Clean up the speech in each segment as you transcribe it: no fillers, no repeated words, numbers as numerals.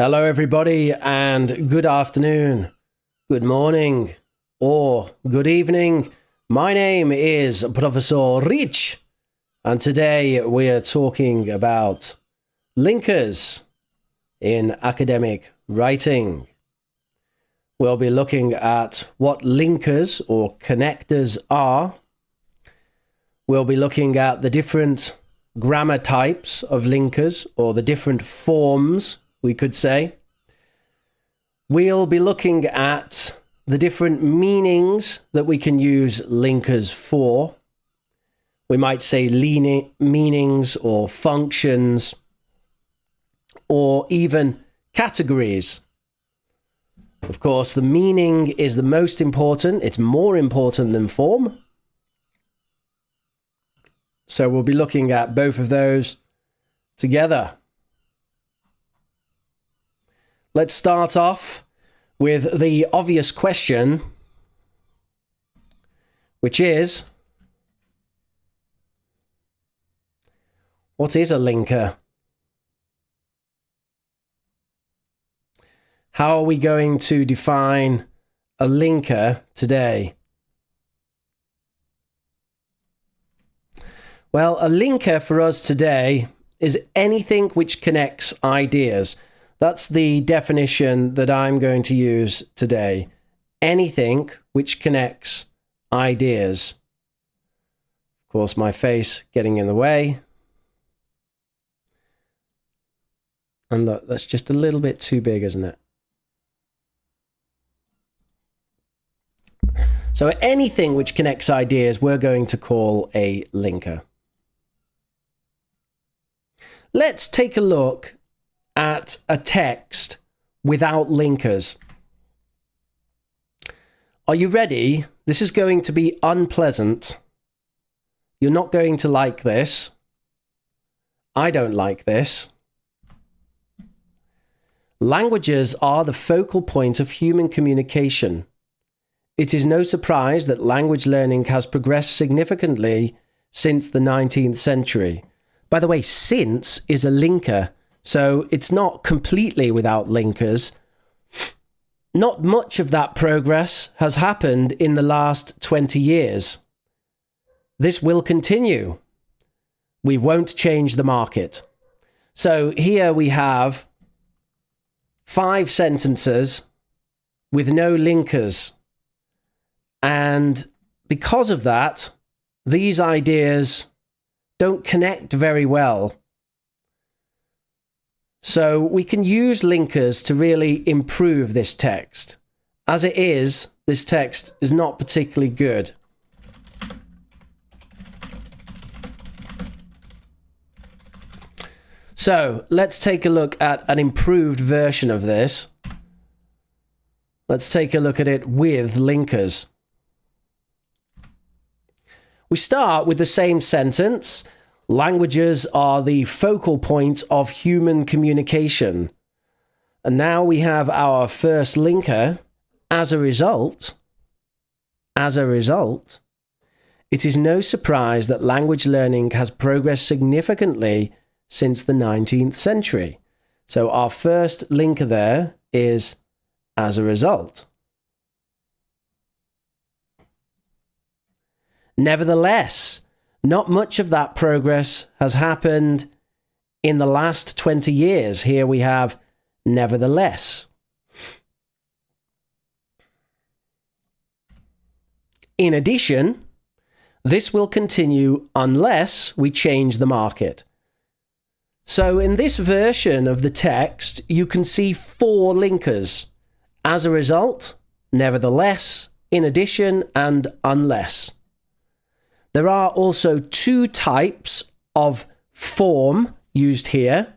Hello, everybody, and good afternoon, good morning, or good evening. My name is Professor Rich, and today we are talking about linkers in academic writing. We'll be looking at what linkers or connectors are. We'll be looking at the different grammar types of linkers, or the different forms, we could say. We'll be looking at the different meanings that we can use linkers for. We might say meanings or functions or even categories. Of course, the meaning is the most important. It's more important than form. So we'll be looking at both of those together. Let's start off with the obvious question, which is, what is a linker? How are we going to define a linker today? Well, a linker for us today is anything which connects ideas. That's the definition that I'm going to use today. Anything which connects ideas. Of course, my face getting in the way. And look, that's just a little bit too big, isn't it? So anything which connects ideas, we're going to call a linker. Let's take a look at a text without linkers. Are you ready? This is going to be unpleasant. You're not going to like this. I don't like this. Languages are the focal point of human communication. It is no surprise that language learning has progressed significantly since the 19th century. By the way, since is a linker. So it's not completely without linkers. Not much of that progress has happened in the last 20 years. This will continue. We won't change the market. So here we have 5 sentences with no linkers. And because of that, these ideas don't connect very well. So we can use linkers to really improve this text. As it is, this text is not particularly good. So let's take a look at an improved version of this. Let's take a look at it with linkers. We start with the same sentence. Languages are the focal point of human communication. And now we have our first linker. As a result, it is no surprise that language learning has progressed significantly since the 19th century. So our first linker there is as a result. Nevertheless, not much of that progress has happened in the last 20 years. Here we have nevertheless. In addition, this will continue unless we change the market. So in this version of the text, you can see 4 linkers. As a result, nevertheless, in addition, and unless. There are also 2 types of form used here,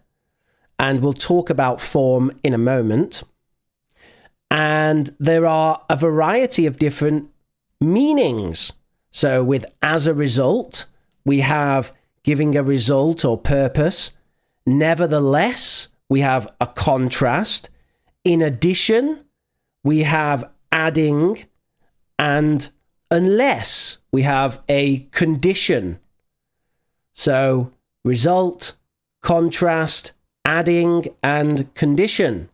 and we'll talk about form in a moment. And there are a variety of different meanings. So with as a result, we have giving a result or purpose. Nevertheless, we have a contrast. In addition, we have adding, and unless we have a condition. So result, contrast, adding, and condition.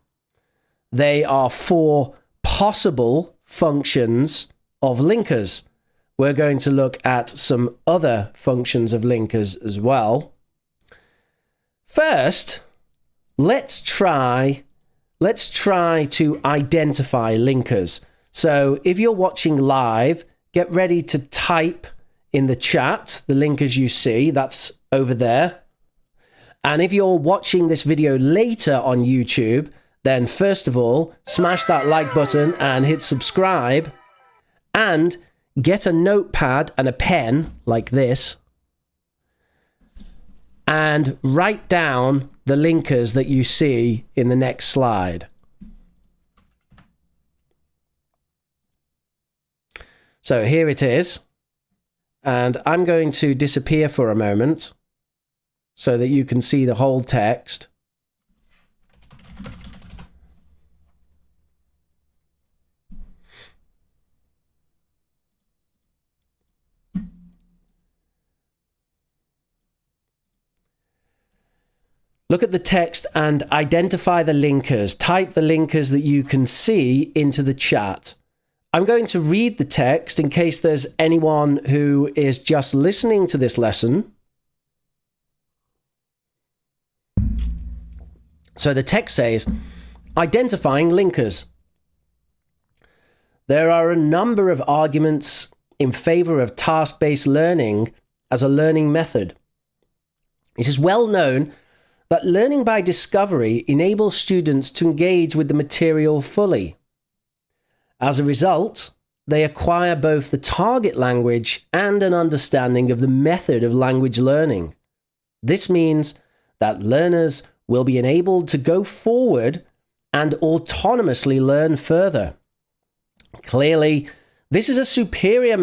they are 4 possible functions of linkers. We're going to look at some other functions of linkers as well. First, let's try to identify linkers. So if you're watching live, get ready to type in the chat the linkers you see. That's over there. And if you're watching this video later on YouTube, then first of all, smash that like button and hit subscribe, and get a notepad and a pen like this and write down the linkers that you see in the next slide. So here it is, and I'm going to disappear for a moment so that you can see the whole text. Look at the text and identify the linkers. Type the linkers that you can see into the chat. I'm going to read the text in case there's anyone who is just listening to this lesson. So the text says, identifying linkers. There are a number of arguments in favor of task-based learning as a learning method. It is well known that learning by discovery enables students to engage with the material fully. As a result, they acquire both the target language and an understanding of the method of language learning. This means that learners will be enabled to go forward and autonomously learn further. Clearly, this is superior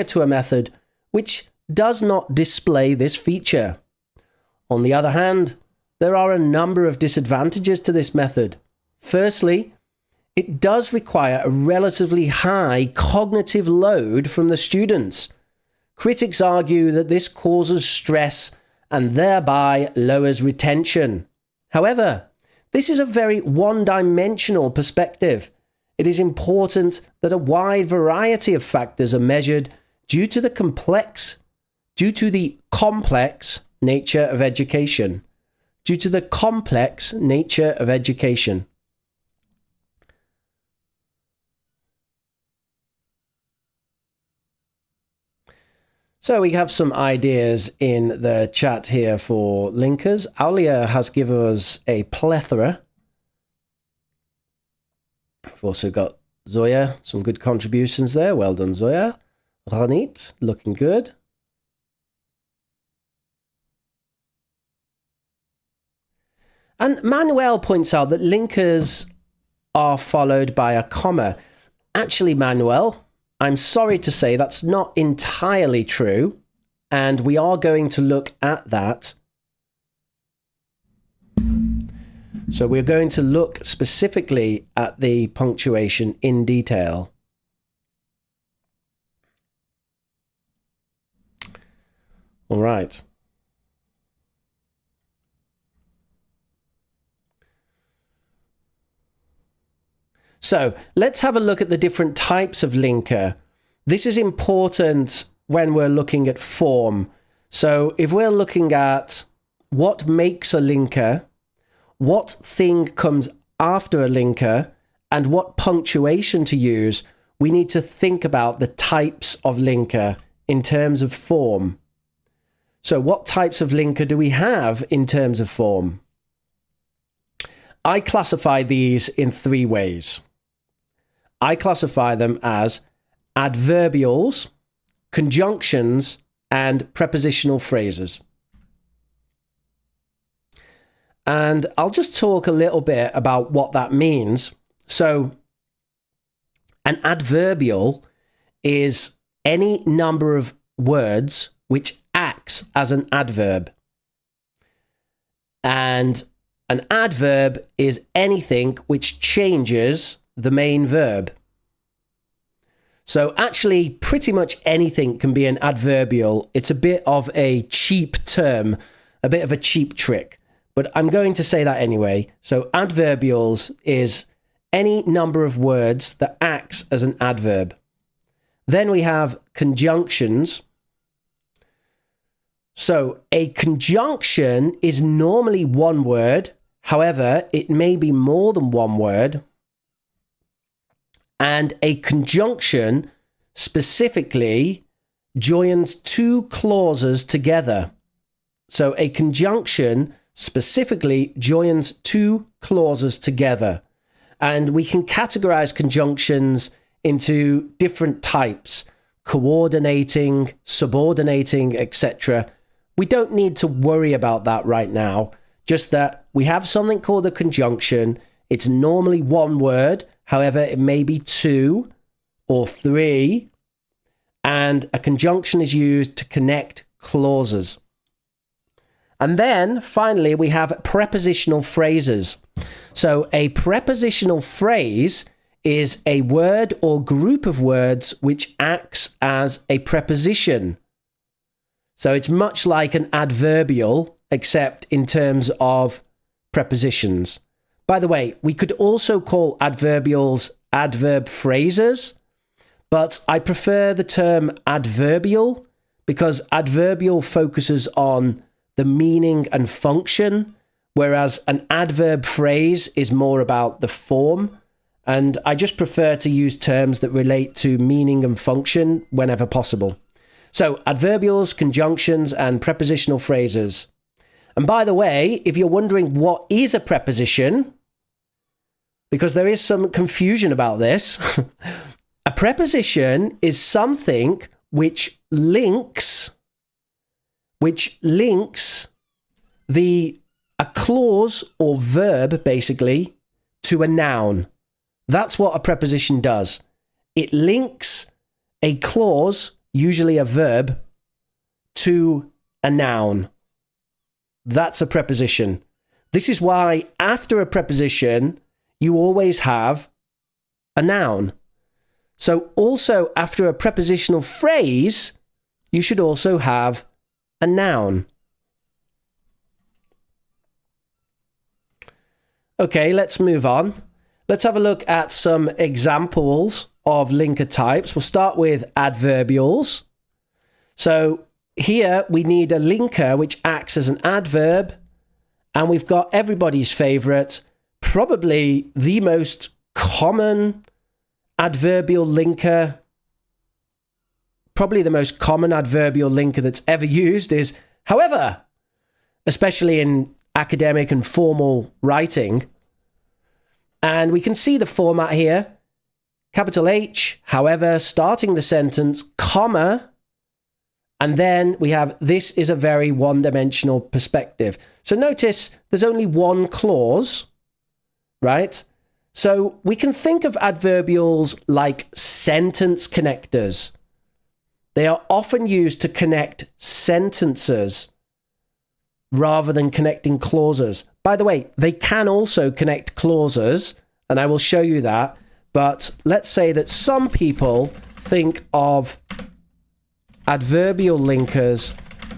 to a method which does not display this feature. On the other hand, there are a number of disadvantages to this method. Firstly, it does require a relatively high cognitive load from the students. Critics argue that this causes stress and thereby lowers retention. However, this is a very one-dimensional perspective. It is important that a wide variety of factors are measured due to the complex nature of education. So we have some ideas in the chat here for linkers. Aulia has given us a plethora. We've also got Zoya, some good contributions there. Well done, Zoya. Ranit, looking good. And Manuel points out that linkers are followed by a comma. Actually, Manuel, I'm sorry to say that's not entirely true, and we are going to look at that. So we're going to look specifically at the punctuation in detail. All right. So let's have a look at the different types of linker. This is important when we're looking at form. So if we're looking at what makes a linker, what thing comes after a linker, and what punctuation to use, we need to think about the types of linker in terms of form. So what types of linker do we have in terms of form? I classify these in 3 ways. I classify them as adverbials, conjunctions, and prepositional phrases. And I'll just talk a little bit about what that means. So, an adverbial is any number of words which acts as an adverb. And an adverb is anything which changes the main verb. So actually, pretty much anything can be an adverbial. It's a bit of a cheap term, a bit of a cheap trick. but I'm going to say that anyway. So adverbials is any number of words that acts as an adverb. Then we have conjunctions. So a conjunction is normally one word. However, it may be more than one word. And a conjunction specifically joins two clauses together. So a conjunction specifically joins two clauses together. And we can categorize conjunctions into different types: coordinating, subordinating, etc. We don't need to worry about that right now. Just that we have something called a conjunction. It's normally one word. However, it may be two or three. And a conjunction is used to connect clauses. And then finally, we have prepositional phrases. So a prepositional phrase is a word or group of words which acts as a preposition. So it's much like an adverbial, except in terms of prepositions. By the way, we could also call adverbials adverb phrases, but I prefer the term adverbial because adverbial focuses on the meaning and function, whereas an adverb phrase is more about the form. And I just prefer to use terms that relate to meaning and function whenever possible. So adverbials, conjunctions, and prepositional phrases. And by the way, if you're wondering what is a preposition, because there is some confusion about this, a preposition is something which links a clause or verb, basically, to a noun. That's what a preposition does. It links a clause, usually a verb, to a noun. That's a preposition. This is why after a preposition, you always have a noun. So also after a prepositional phrase, you should also have a noun. Okay, let's move on. Let's have a look at some examples of linker types. We'll start with adverbials. So here we need a linker which acts as an adverb, and we've got everybody's favorite, probably the most common adverbial linker, probably the most common adverbial linker that's ever used is however, especially in academic and formal writing. And we can see the format here. Capital H, however, starting the sentence, comma, and then we have, this is a very one-dimensional perspective. So notice there's only one clause, right? So we can think of adverbials like sentence connectors. They are often used to connect sentences rather than connecting clauses. By the way, they can also connect clauses, and I will show you that. But let's say that some people think of adverbial linkers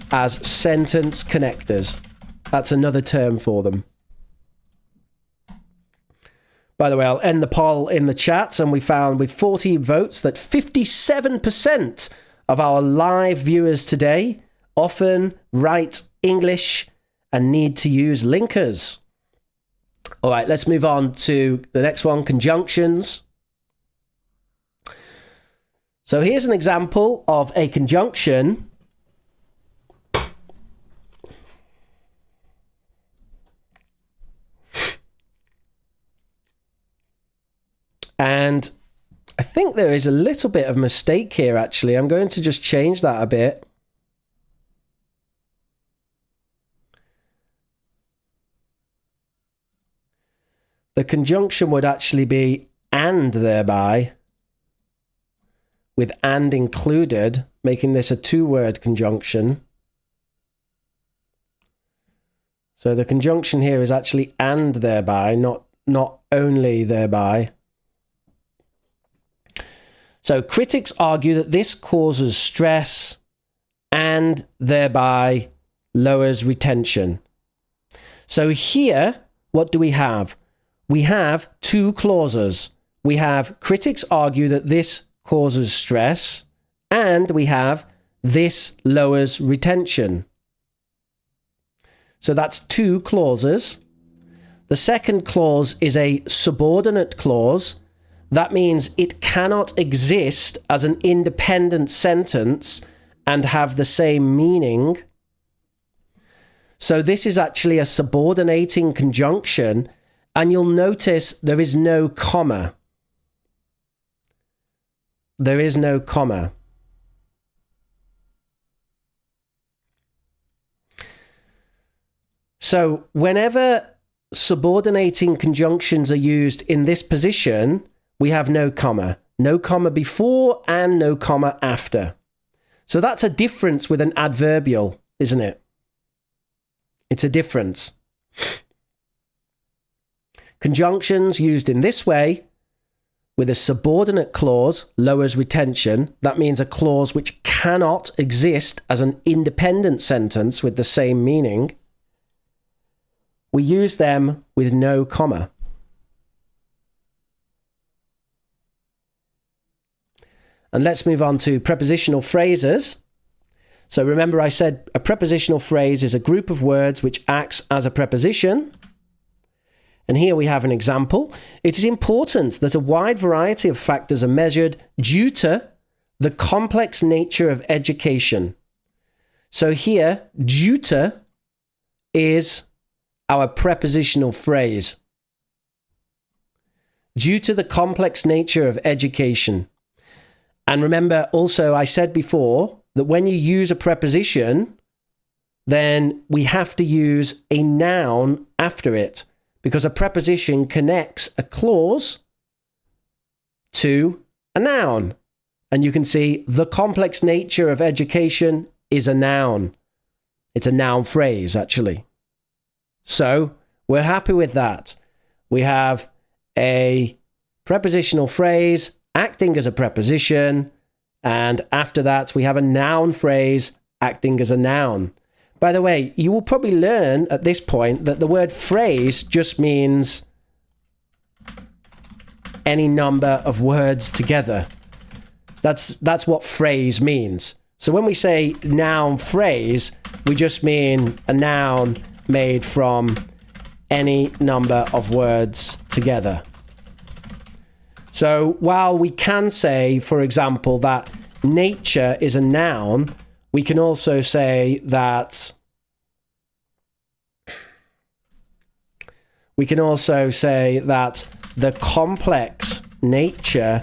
as sentence connectors. That's another term for them. By the way, I'll end the poll in the chat, and we found with 40 votes that 57% of our live viewers today often write English and need to use linkers. All right, let's move on to the next one, conjunctions. So here's an example of a conjunction. And I think there is a little bit of mistake here, actually. I'm going to just change that a bit. The conjunction would actually be and thereby, with and included, making this a two-word conjunction. So the conjunction here is actually and thereby, not only thereby. So critics argue that this causes stress and thereby lowers retention. So here, what do we have? We have two clauses. We have critics argue that this causes stress, and we have this lowers retention. So that's two clauses. The second clause is a subordinate clause. That means it cannot exist as an independent sentence and have the same meaning. So this is actually a subordinating conjunction, and you'll notice there is no comma. There is no comma. So whenever subordinating conjunctions are used in this position, we have no comma. No comma before and no comma after. So that's a difference with an adverbial, isn't it? It's a difference. Conjunctions used in this way, with a subordinate clause, lowers retention. That means a clause which cannot exist as an independent sentence with the same meaning. We use them with no comma. And let's move on to prepositional phrases. So remember I said a prepositional phrase is a group of words which acts as a preposition. And here we have an example. It is important that a wide variety of factors are measured due to the complex nature of education. So here, due to is our prepositional phrase. Due to the complex nature of education. And remember also I said before that when you use a preposition, then we have to use a noun after it, because a preposition connects a clause to a noun. And you can see the complex nature of education is a noun. It's a noun phrase, actually. So we're happy with that. We have a prepositional phrase acting as a preposition, and after that we have a noun phrase acting as a noun. By the way, you will probably learn at this point that the word phrase just means any number of words together. That's what phrase means. So when we say noun phrase, we just mean a noun made from any number of words together. So while we can say, for example, that nature is a noun, we can also say that the complex nature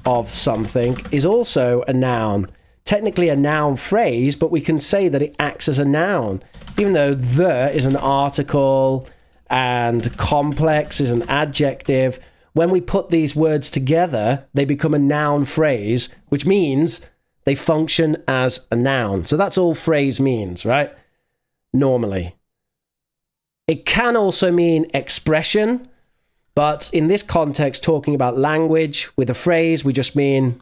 of something is also a noun. Technically a noun phrase, but we can say that it acts as a noun. Even though the is an article and complex is an adjective, when we put these words together, they become a noun phrase, which means they function as a noun. So that's all phrase means, right? Normally. It can also mean expression, but in this context, talking about language, with a phrase, we just mean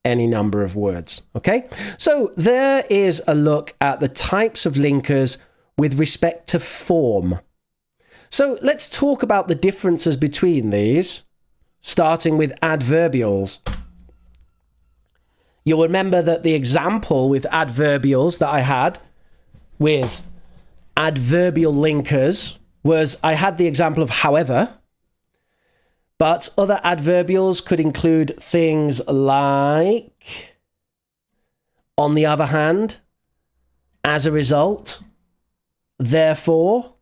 any number of words, okay? So there is a look at the types of linkers with respect to form. So let's talk about the differences between these, starting with adverbials. You'll remember that the example with adverbials that I had with adverbial linkers was I had the example of however, but other adverbials could include things like on the other hand, as a result, therefore,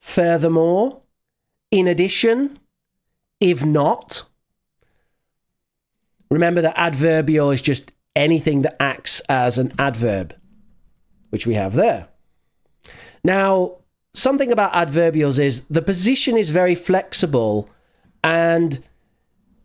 furthermore, in addition, if not. Remember that adverbial is just anything that acts as an adverb, which we have there. Now, something about adverbials is the position is very flexible, and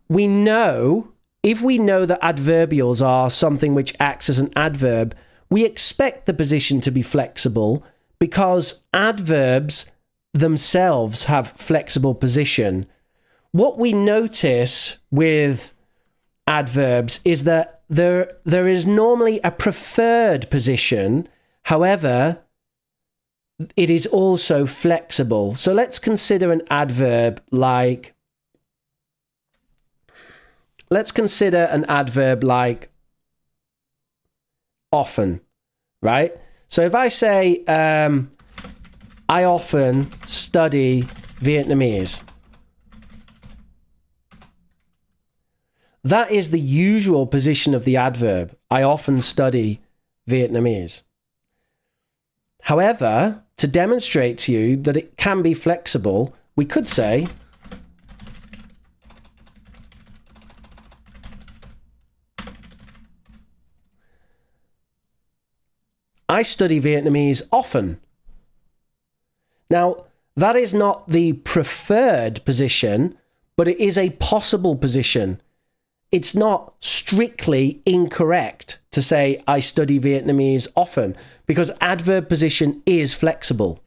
we know, if we know that adverbials are something which acts as an adverb, we expect the position to be flexible because adverbs themselves have flexible position. What we notice with adverbs is that there is normally a preferred position. However, it is also flexible. So let's consider an adverb like, often, right? So if I say, I often study Vietnamese, that is the usual position of the adverb. I often study Vietnamese. However, to demonstrate to you that it can be flexible, we could say, I study Vietnamese often. Now, that is not the preferred position, but it is a possible position. It's not strictly incorrect to say I study Vietnamese often, because adverb position is flexible.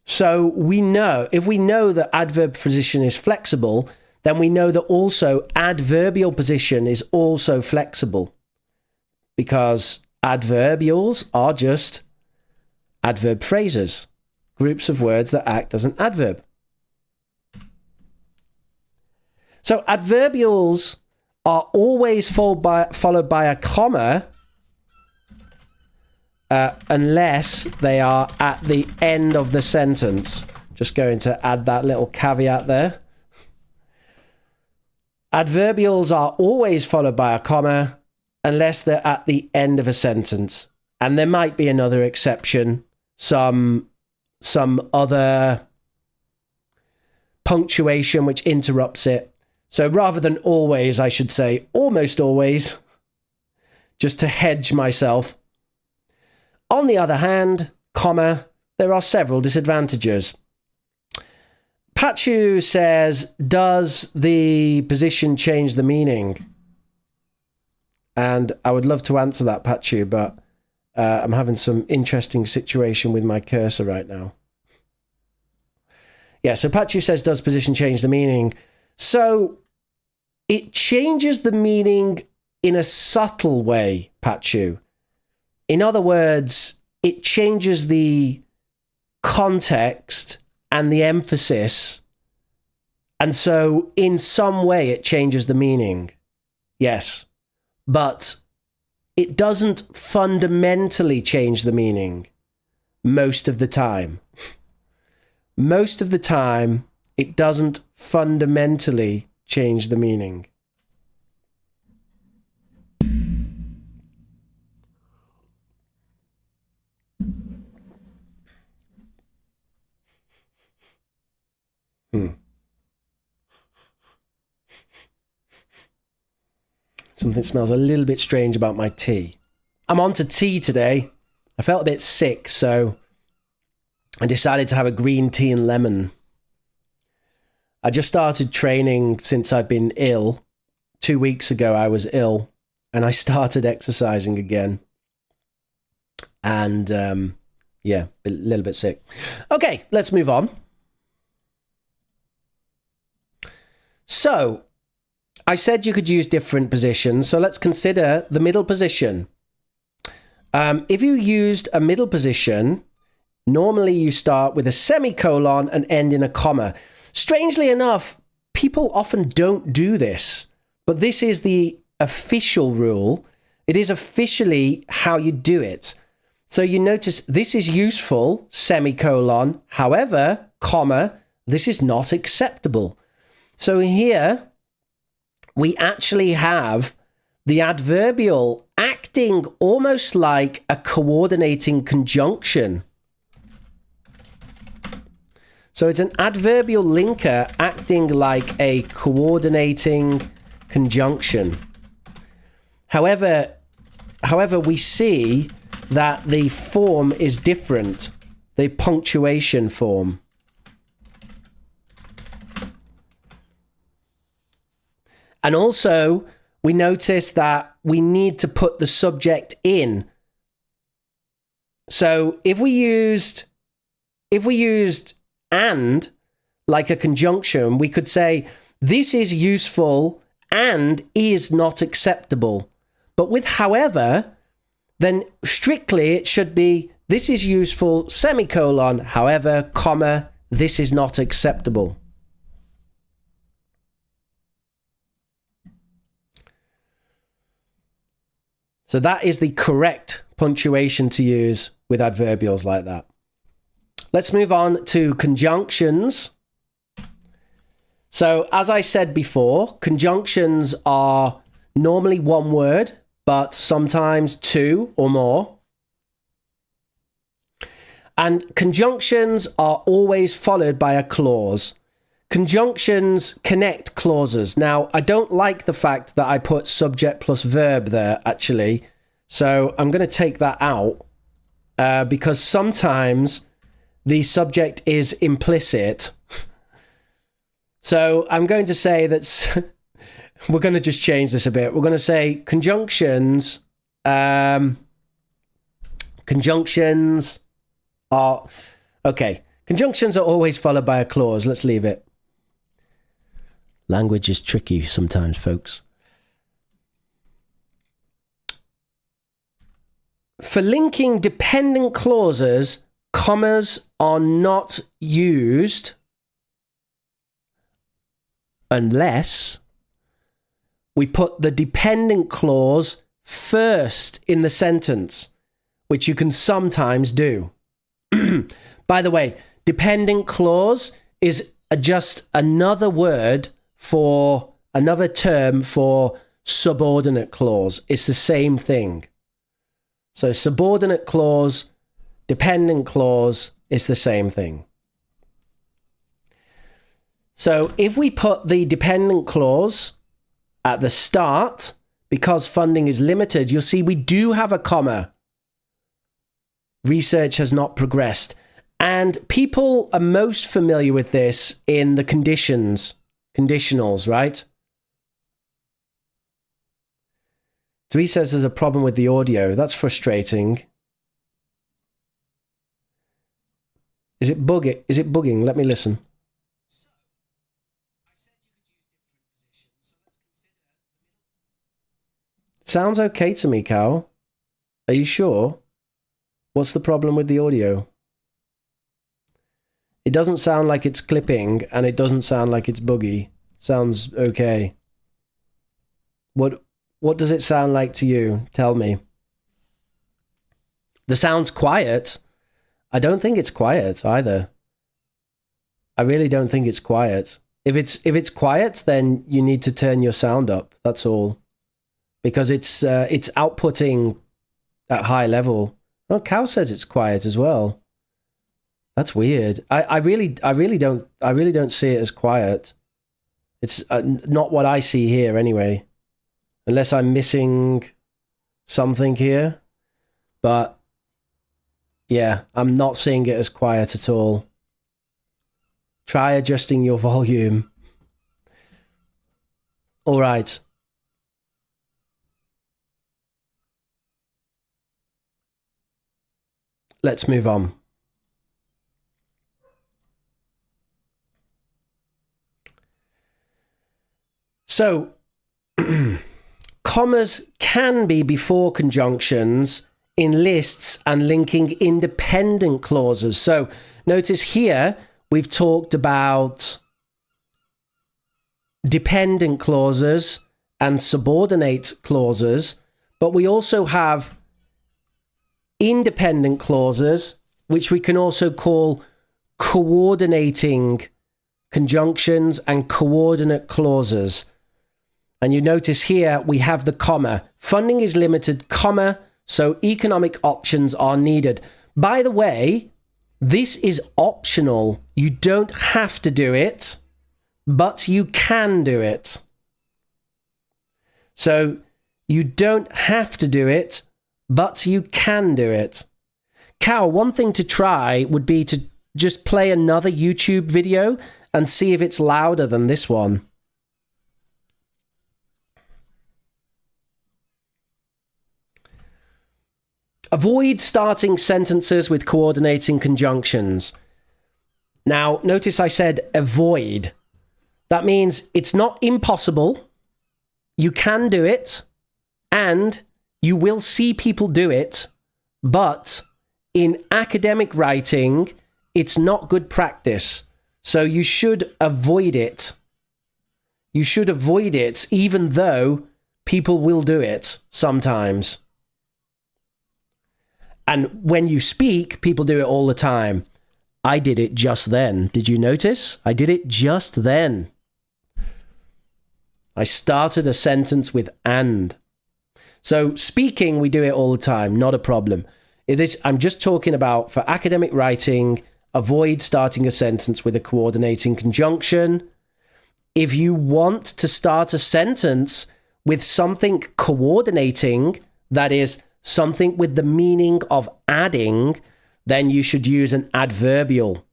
So we know, if we know that adverb position is flexible, then we know that also adverbial position is also flexible, because adverbials are just adverb phrases, groups of words that act as an adverb. So adverbials are always followed by a comma unless they are at the end of the sentence. Just going to add that little caveat there. Adverbials are always followed by a comma unless they're at the end of a sentence. And there might be another exception, some other punctuation which interrupts it. So rather than always, I should say almost always, just to hedge myself. On the other hand, comma, there are several disadvantages. Pachu says, does the position change the meaning? And I would love to answer that, Pachu, but I'm having some interesting situation with my cursor right now. Yeah, so Pachu says, does position change the meaning? So it changes the meaning in a subtle way, Pachu. In other words, it changes the context and the emphasis. And so in some way it changes the meaning. Yes. But it doesn't fundamentally change the meaning most of the time. Most of the time, it doesn't fundamentally change the meaning. Something smells a little bit strange about my tea. I'm on to tea today. I felt a bit sick, so I decided to have a green tea and lemon. I just started training since I've been ill. 2 weeks ago I was ill, and I started exercising again. And yeah, a little bit sick. Okay, let's move on. So, I said you could use different positions, so let's consider the middle position. If you used a middle position, normally you start with a semicolon and end in a comma. Strangely enough, people often don't do this, but this is the official rule. It is officially how you do it. So you notice this is useful, semicolon, however, comma, this is not acceptable. So here we actually have the adverbial acting almost like a coordinating conjunction. So it's an adverbial linker acting like a coordinating conjunction. However, we see that the form is different, the punctuation form. And also, we notice that we need to put the subject in. So if we used and like a conjunction, we could say this is useful and is not acceptable. But with however, then strictly it should be This is useful, semicolon, however, comma, this is not acceptable. So that is the correct punctuation to use with adverbials like that. Let's move on to conjunctions. So as I said before, conjunctions are normally one word, but sometimes two or more. And conjunctions are always followed by a clause. Conjunctions connect clauses. Now, I don't like the fact that I put subject plus verb there, actually. So I'm going to take that out because sometimes the subject is implicit. So I'm going to say that we're going to just change this a bit. We're going to say conjunctions. Conjunctions are... Okay. Conjunctions are always followed by a clause. Let's leave it. Language is tricky sometimes, folks. For linking dependent clauses, commas are not used unless we put the dependent clause first in the sentence, which you can sometimes do. By the way, dependent clause is just another word for another term for subordinate clause. It's the same thing. So subordinate clause, dependent clause is the same thing. So if we put the dependent clause at the start, because funding is limited, you'll see we do have a comma. Research has not progressed. And people are most familiar with this in the conditionals, right? Dee says there's a problem with the audio. That's frustrating. Is it bugging? Let me listen. Sounds okay to me, Cal. Are you sure? What's the problem with the audio? It doesn't sound like it's clipping, and it doesn't sound like it's buggy. Sounds okay. What does it sound like to you? Tell me. The sound's quiet. I don't think it's quiet either. I really don't think it's quiet. If it's quiet, then you need to turn your sound up. That's all. Because it's outputting at high level. Oh, Cow says it's quiet as well. That's weird. I really don't see it as quiet. It's not what I see here anyway. Unless I'm missing something here. But yeah, I'm not seeing it as quiet at all. Try adjusting your volume. All right. Let's move on. So, commas can be before conjunctions in lists and linking independent clauses. So, notice here we've talked about dependent clauses and subordinate clauses, but we also have independent clauses, which we can also call coordinating conjunctions and coordinate clauses. And you notice here we have the comma. Funding is limited, comma, so economic options are needed. By the way, this is optional. You don't have to do it, but you can do it. So you don't have to do it, but you can do it. Cal, one thing to try would be to just play another YouTube video and see if it's louder than this one. Avoid starting sentences with coordinating conjunctions. Now, notice I said avoid. That means it's not impossible. You can do it, and you will see people do it, but in academic writing, it's not good practice. So you should avoid it. You should avoid it, even though people will do it sometimes. And when you speak, people do it all the time. I did it just then. Did you notice? I did it just then. I started a sentence with and. So speaking, we do it all the time, not a problem. I'm just talking about for academic writing, avoid starting a sentence with a coordinating conjunction. If you want to start a sentence with something coordinating, that is something with the meaning of adding, then you should use an adverbial.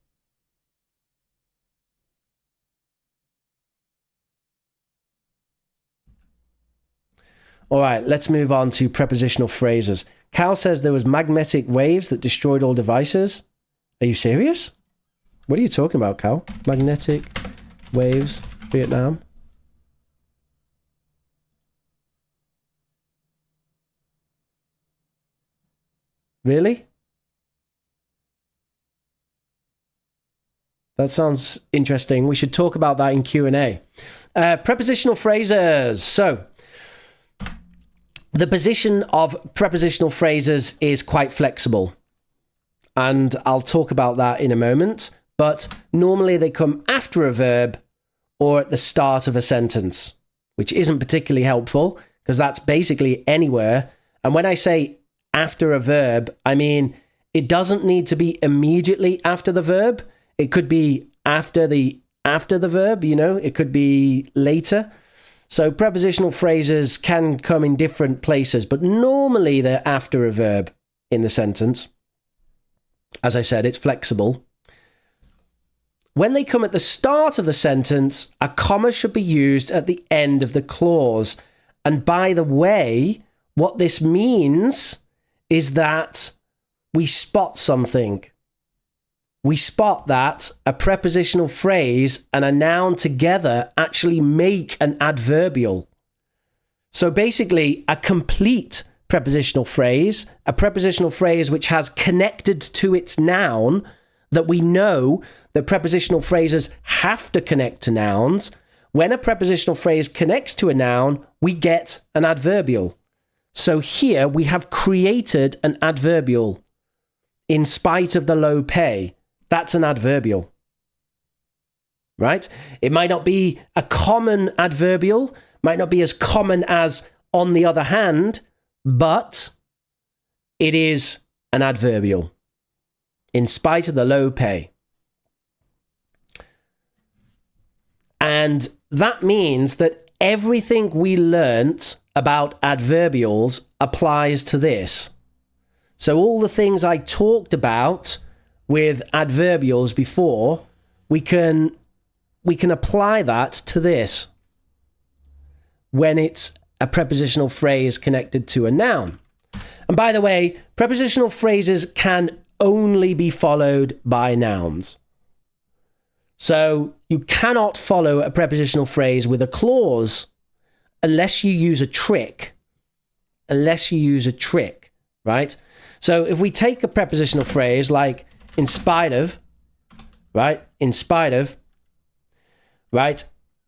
All right, let's move on to prepositional phrases. Cal says there was magnetic waves that destroyed all devices. Are you serious? What are you talking about, Cal? Magnetic waves, Vietnam? Really? That sounds interesting. We should talk about that in Q&A. Prepositional phrases. So, the position of prepositional phrases is quite flexible. And I'll talk about that in a moment. But normally they come after a verb or at the start of a sentence, which isn't particularly helpful because that's basically anywhere. And when I say after a verb, I mean, it doesn't need to be immediately after the verb. It could be after the verb, you know, it could be later. So prepositional phrases can come in different places, but normally they're after a verb in the sentence. As I said, it's flexible. When they come at the start of the sentence, a comma should be used at the end of the clause. And by the way, what this means is that we spot something. We spot that a prepositional phrase and a noun together actually make an adverbial. So basically, a complete prepositional phrase, a prepositional phrase which has connected to its noun, that we know that prepositional phrases have to connect to nouns. When a prepositional phrase connects to a noun, we get an adverbial. So here we have created an adverbial. In spite of the low pay. That's an adverbial, right? It might not be a common adverbial, might not be as common as on the other hand, but it is an adverbial, in spite of the low pay. And that means that everything we learnt about adverbials applies to this. So all the things I talked about with adverbials before, we can apply that to this when it's a prepositional phrase connected to a noun. And by the way, prepositional phrases can only be followed by nouns. So you cannot follow a prepositional phrase with a clause unless you use a trick. Right? So if we take a prepositional phrase like in spite of, right? In spite of, right?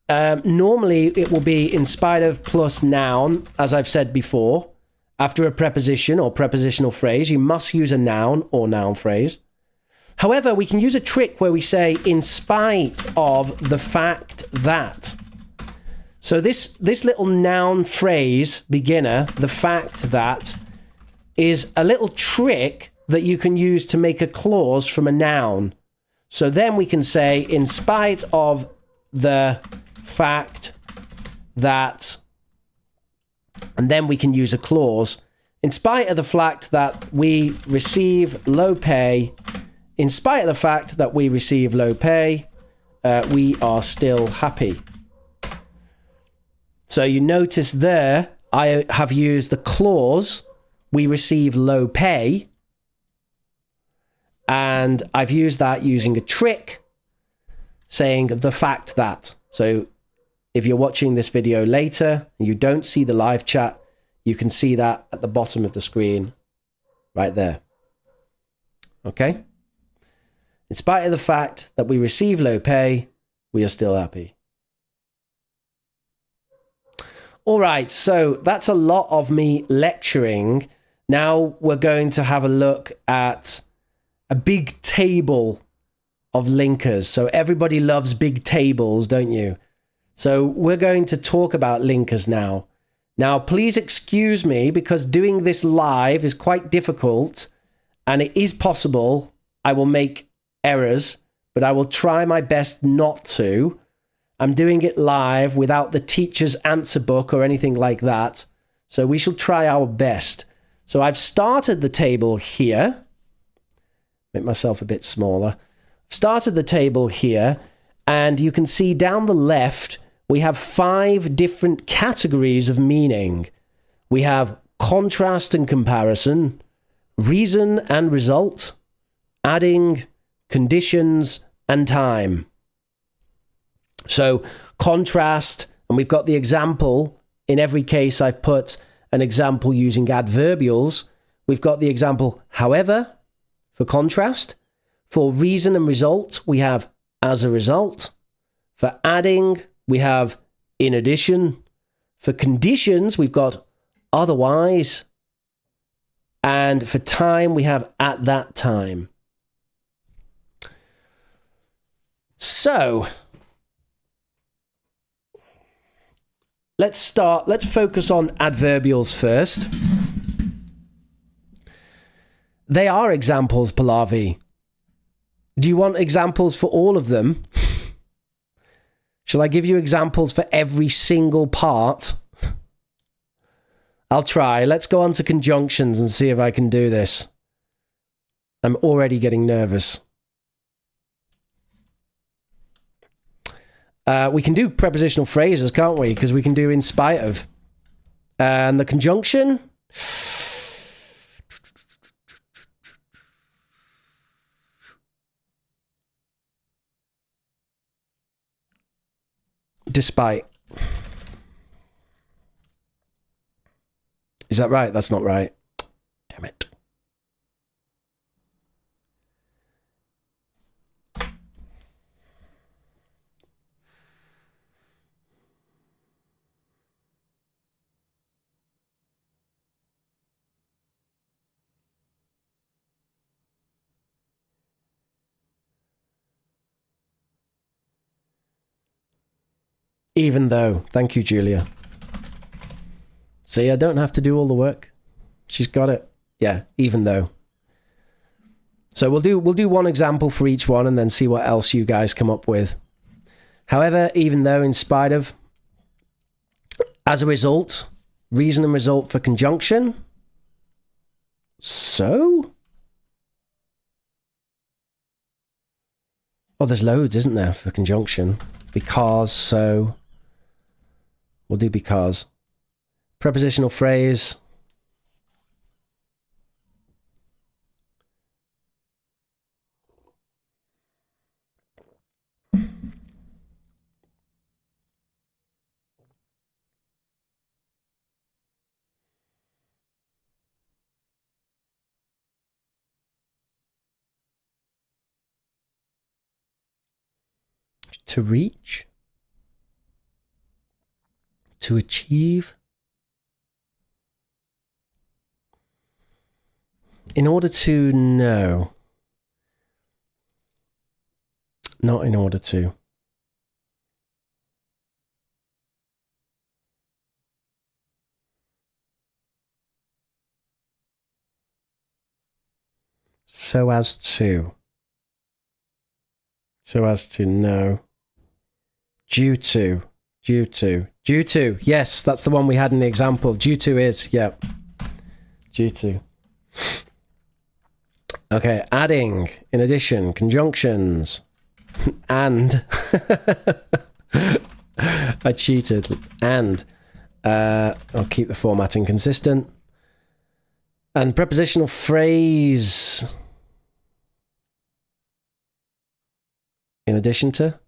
Normally it will be in spite of plus noun, as I've said before. After a preposition or prepositional phrase, you must use a noun or noun phrase. However, we can use a trick where we say in spite of the fact that. So this little noun phrase, beginner, the fact that, is a little trick that you can use to make a clause from a noun. So then we can say, in spite of the fact that, and then we can use a clause. In spite of the fact that we receive low pay, in spite of the fact that we receive low pay, we are still happy. So you notice there, I have used the clause, we receive low pay, and I've used that using a trick, saying the fact that. So if you're watching this video later and you don't see the live chat, you can see that at the bottom of the screen right there. Okay? In spite of the fact that we receive low pay, we are still happy. All right, so that's a lot of me lecturing. Now we're going to have a look at a big table of linkers. So everybody loves big tables, don't you? So we're going to talk about linkers now. Now, please excuse me because doing this live is quite difficult and it is possible I will make errors, but I will try my best not to. I'm doing it live without the teacher's answer book or anything like that. So we shall try our best. So I've started the table here. Make myself a bit smaller. Started the table here, and you can see down the left, we have 5 different categories of meaning. We have contrast and comparison, reason and result, adding, conditions, and time. So contrast, and we've got the example. In every case, I've put an example using adverbials. We've got the example, however, for contrast. For reason and result, we have as a result. For adding, we have in addition. For conditions, we've got otherwise. And for time, we have at that time. So, let's focus on adverbials first. They are examples, Pallavi. Do you want examples for all of them? Shall I give you examples for every single part? I'll try. Let's go on to conjunctions and see if I can do this. I'm already getting nervous. We can do prepositional phrases, can't we? Because we can do in spite of. And the conjunction? Despite. Is that right? That's not right. Damn it. Even though. Thank you, Julia. See, I don't have to do all the work. She's got it. Yeah, even though. So we'll do one example for each one and then see what else you guys come up with. However, even though, in spite of, as a result, reason and result for conjunction. So? Oh, there's loads, isn't there, for conjunction? Because, so. We'll do because. Prepositional phrase. To reach. To achieve. In order to know. Not in order to. So as to. So as to know. Due to. Due to. Due to. Yes, that's the one we had in the example. Due to is, yeah. Due to. Okay, adding, in addition, conjunctions, and. I cheated. And. I'll keep the formatting consistent. And prepositional phrase. In addition to.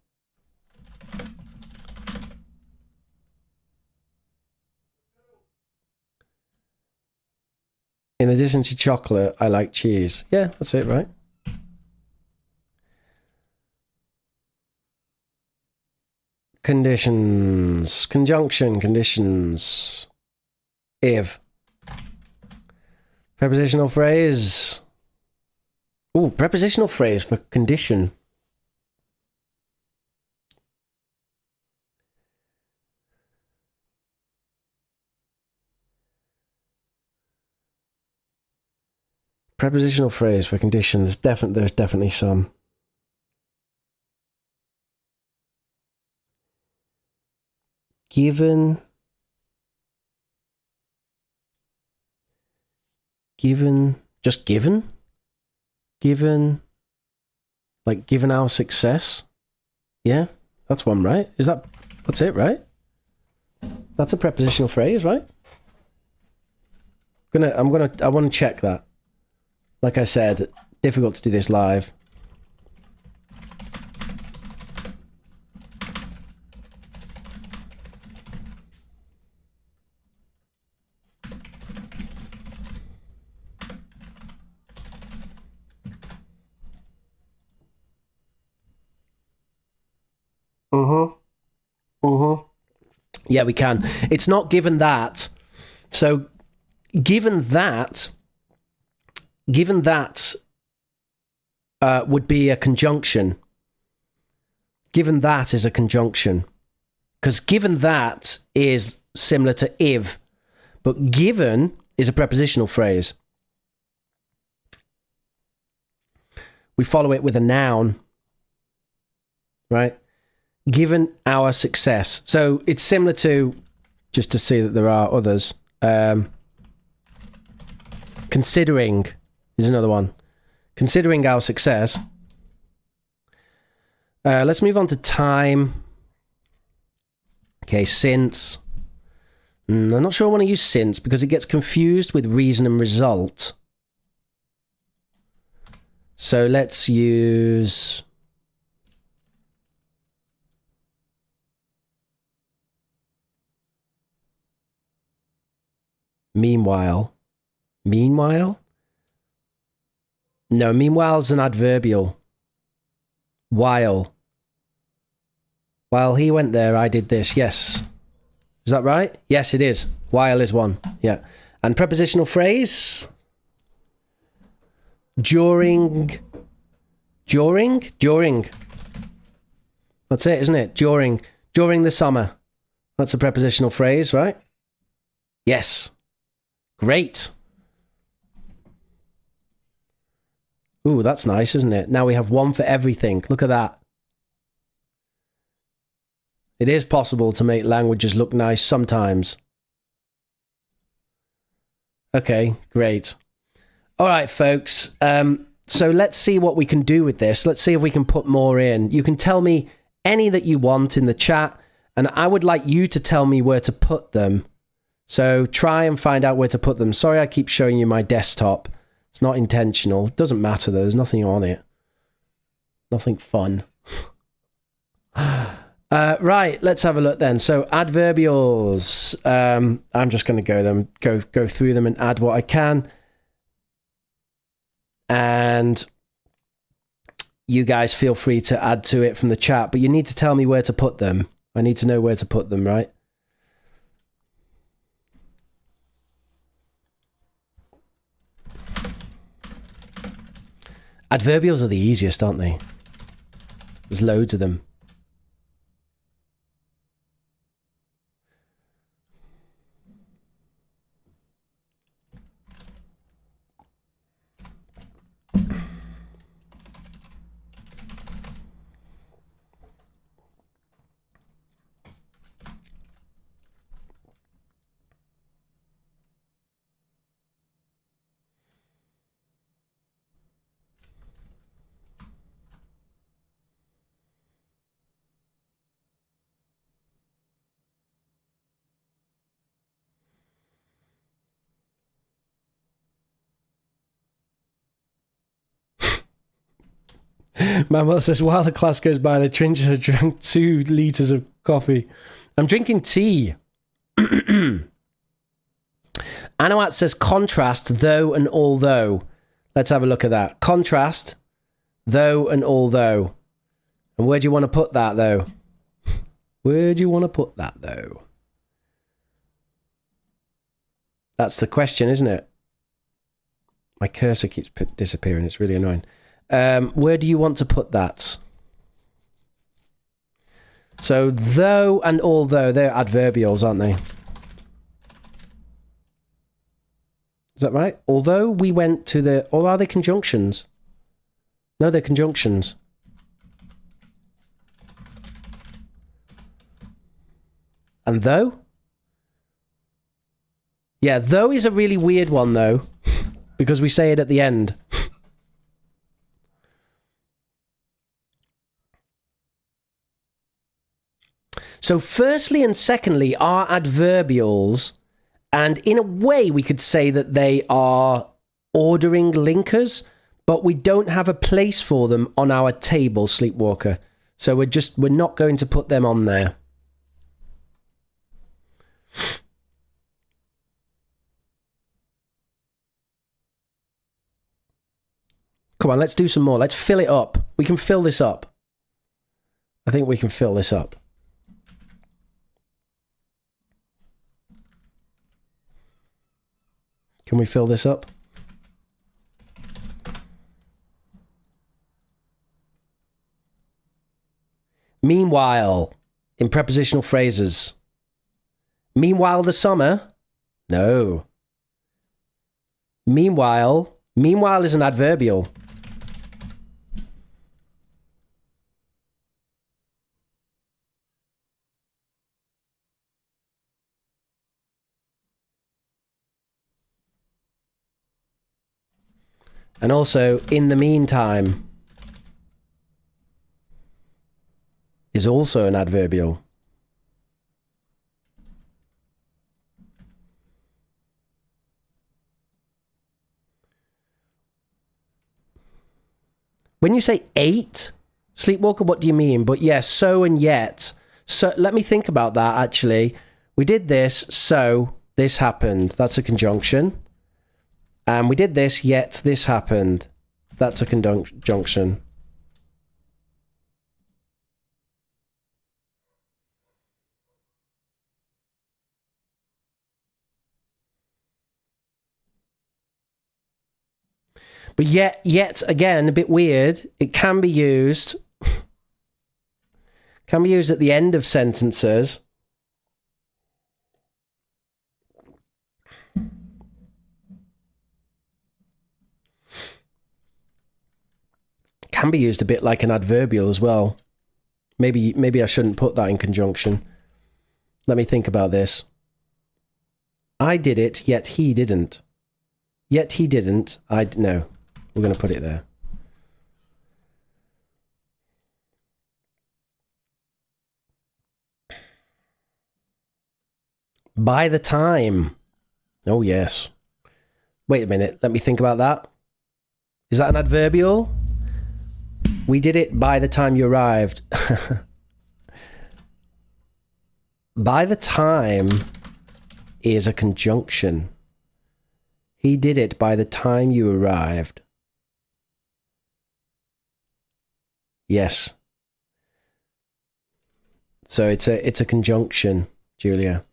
In addition to chocolate, I like cheese. Yeah, that's it, right? conditions. Conjunction conditions. If. Prepositional phrase. Ooh, prepositional phrase for condition. Prepositional phrase for conditions. There's definitely some. Given. Just given. Like given our success. Yeah, that's one, right? That's it, right? That's a prepositional phrase, right? I want to check that. Like I said, difficult to do this live. Yeah, we can. It's not given that. So, given that would be a conjunction. Given that is a conjunction. Because given that is similar to if, but given is a prepositional phrase. We follow it with a noun, right? Given our success. So it's similar to, just to see that there are others, considering is another one. Considering our success. Let's move on to time. Okay, since. I'm not sure I want to use since because it gets confused with reason and result. So let's use... Meanwhile. Meanwhile? No, meanwhile is an adverbial. While. While he went there, I did this. Yes. Is that right? Yes, it is. While is one. Yeah. And prepositional phrase? During. That's it, isn't it? During the summer. That's a prepositional phrase, right? Yes. Great. Ooh, that's nice, isn't it? Now we have one for everything. Look at that. It is possible to make languages look nice sometimes. Okay, great. All right, folks. So let's see what we can do with this. Let's see if we can put more in. You can tell me any that you want in the chat, and I would like you to tell me where to put them. So try and find out where to put them. Sorry I keep showing you my desktop. It's not intentional. It doesn't matter though. There's nothing on it. Nothing fun. Right, let's have a look then. So adverbials. I'm just going to go through them and add what I can. And you guys feel free to add to it from the chat, but you need to tell me where to put them. I need to know where to put them, right? Adverbials are the easiest, aren't they? There's loads of them. Manuel says, while the class goes by, the Tringer drank 2 litres of coffee. I'm drinking tea. Anawat says, contrast, though and although. Let's have a look at that. Contrast, though and although. And where do you want to put that, though? Where do you want to put that, though? That's the question, isn't it? My cursor keeps disappearing. It's really annoying. Where do you want to put that? So, though and although, they're adverbials, aren't they? Is that right? Although we went to the... Or are they conjunctions? No, they're conjunctions. And though? Yeah, though is a really weird one, though. Because we say it at the end. So firstly and secondly are adverbials, and in a way we could say that they are ordering linkers, but we don't have a place for them on our table, Sleepwalker. So we're not going to put them on there. Come on, let's do some more. Let's fill it up. We can fill this up. I think we can fill this up. Can we fill this up? Meanwhile, in prepositional phrases. Meanwhile the summer? No. Meanwhile is an adverbial. And also, in the meantime is also an adverbial. When you say ate, Sleepwalker, what do you mean? But yes, so and yet. So let me think about that, actually. We did this, so this happened. That's a conjunction. And we did this, yet this happened. That's a conjunction. But yet again, a bit weird. It can be used. Can be used at the end of sentences. Can be used a bit like an adverbial as well. Maybe I shouldn't put that in conjunction. Let me think about this. I did it, yet he didn't. Yet he didn't. No. We're going to put it there. By the time. Oh, yes. Wait a minute. Let me think about that. Is that an adverbial? We did it by the time you arrived. By the time is a conjunction. He did it by the time you arrived. Yes. So it's a conjunction, Julia.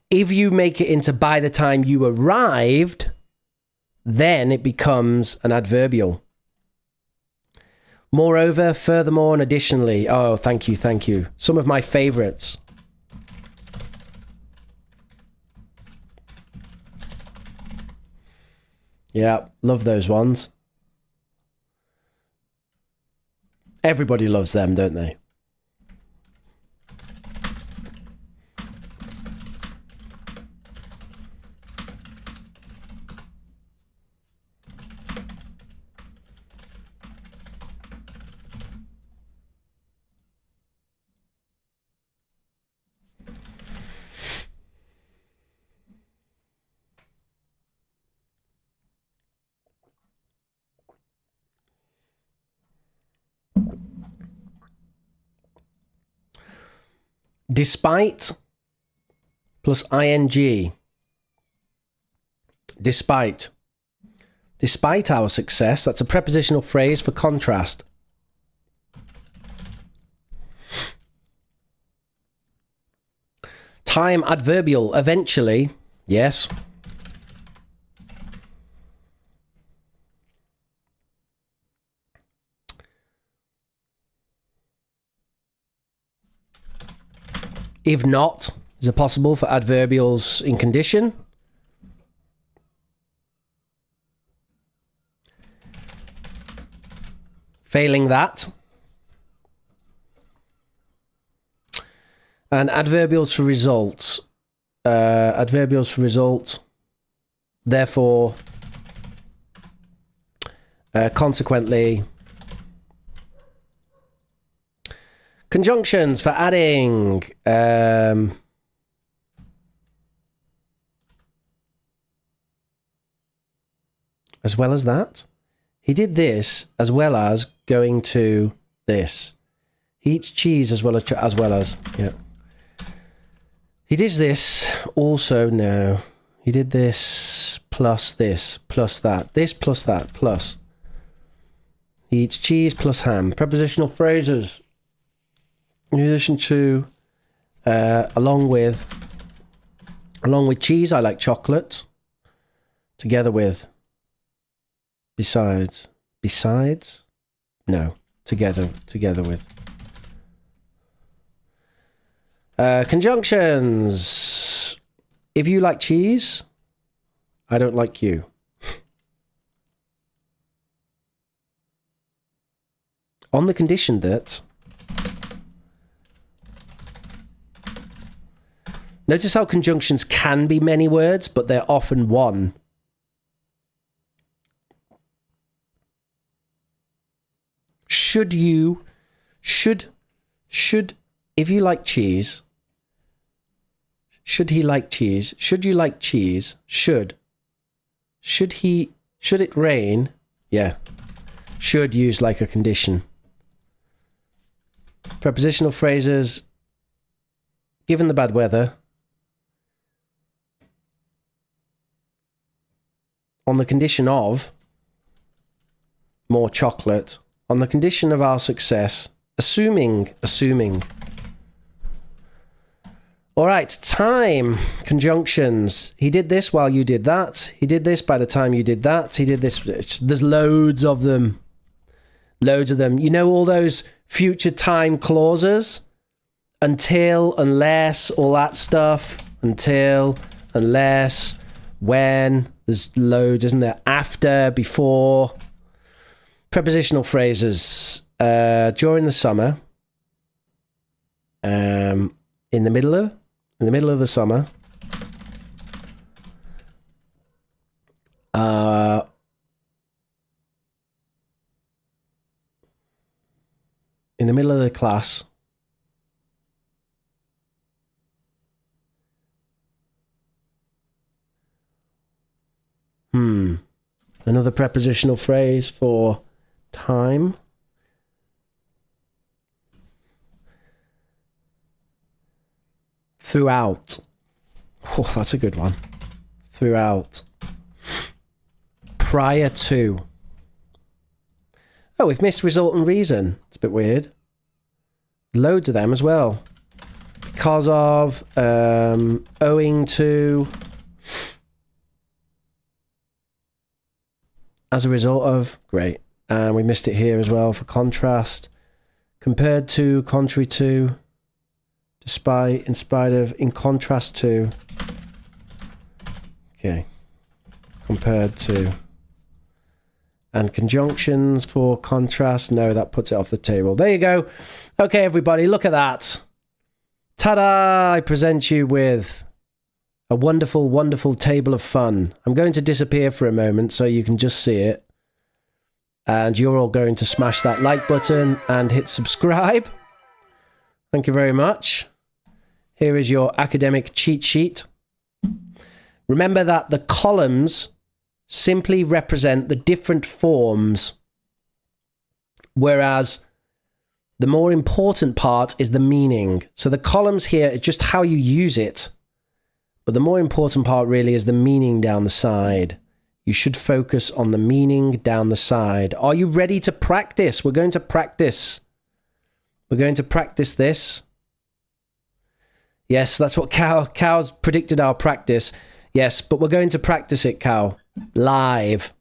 If you make it into by the time you arrived, then it becomes an adverbial. Moreover, furthermore, and additionally. Oh, thank you. Some of my favourites. Yeah, love those ones. Everybody loves them, don't they? Despite plus ing. Despite. Despite our success, that's a prepositional phrase for contrast. Time adverbial, eventually, yes. If not, is it possible for adverbials in condition? Failing that. And adverbials for results. Adverbials for result. Therefore, consequently. Conjunctions for adding. As well as that. He did this as well as going to this. He eats cheese as well as, yeah. He did this also, no. He did this plus that. This plus that, plus. He eats cheese plus ham. Prepositional phrases. In addition to, along with cheese, I like chocolate. Together with, besides, no, together with. Conjunctions. If you like cheese, I don't like you. On the condition that... Notice how conjunctions can be many words, but they're often one. If you like cheese, should he like cheese? Should you like cheese? Should it rain? Yeah. Should used like a condition. Prepositional phrases. Given the bad weather. On the condition of more chocolate. On the condition of our success. Assuming. All right, time. Conjunctions. He did this while you did that. He did this by the time you did that. He did this. There's loads of them. Loads of them. You know all those future time clauses? Until, unless, all that stuff. Until, unless, when. There's loads, isn't there? After, before. Prepositional phrases. During the summer. In the middle of the summer. In the middle of the class. Another prepositional phrase for time. Throughout. Oh, that's a good one. Throughout. Prior to. Oh, we've missed result and reason. It's a bit weird. Loads of them as well. Because of, owing to, as a result of, great. And we missed it here as well for contrast. Compared to, contrary to, despite, in spite of, in contrast to. Okay. Compared to. And conjunctions for contrast. No, that puts it off the table. There you go. Okay, everybody, look at that. Ta-da! I present you with a wonderful, wonderful table of fun. I'm going to disappear for a moment so you can just see it. And you're all going to smash that like button and hit subscribe. Thank you very much. Here is your academic cheat sheet. Remember that the columns simply represent the different forms, whereas the more important part is the meaning. So the columns here is just how you use it, but the more important part really is the meaning down the side. You should focus on the meaning down the side. Are you ready to practice? We're going to practice. We're going to practice this. Yes, that's what Cow's predicted our practice. Yes, but we're going to practice it, Cow. Live.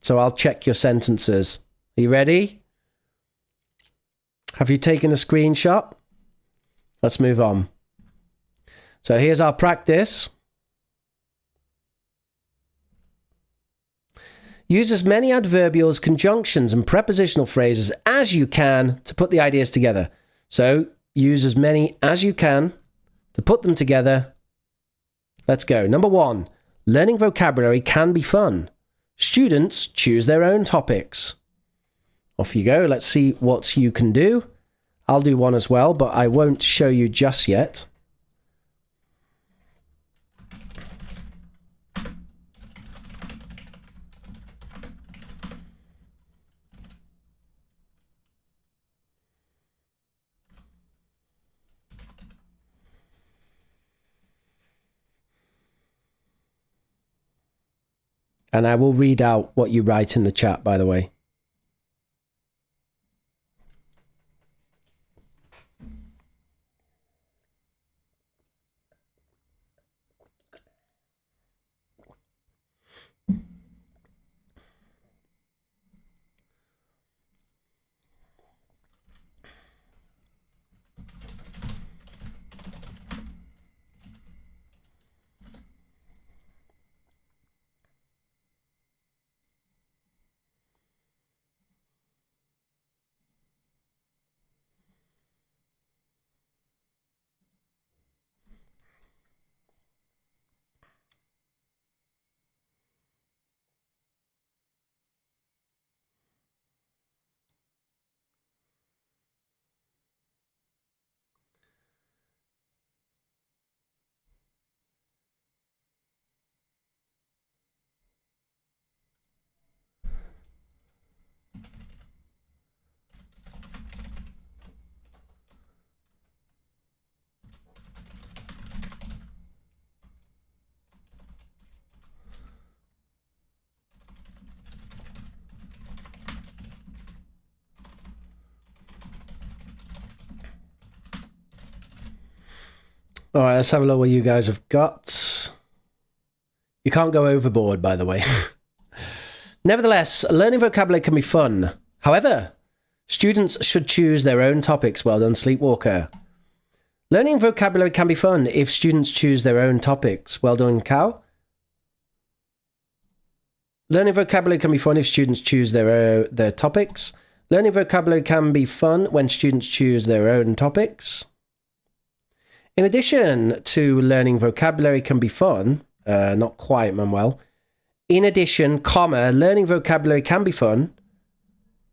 So I'll check your sentences. Are you ready? Have you taken a screenshot? Let's move on. So here's our practice. Use as many adverbials, conjunctions, and prepositional phrases as you can to put the ideas together. So use as many as you can to put them together. Let's go. Number 1, learning vocabulary can be fun. Students choose their own topics. Off you go. Let's see what you can do. I'll do one as well, but I won't show you just yet. And I will read out what you write in the chat, by the way. All right, let's have a look what you guys have got. You can't go overboard, by the way. Nevertheless, learning vocabulary can be fun. However, students should choose their own topics. Well done, Sleepwalker. Learning vocabulary can be fun if students choose their own topics. Well done, Cow. Learning vocabulary can be fun if students choose their topics. Learning vocabulary can be fun when students choose their own topics. In addition to learning vocabulary can be fun, not quite, Manuel. In addition, comma, learning vocabulary can be fun,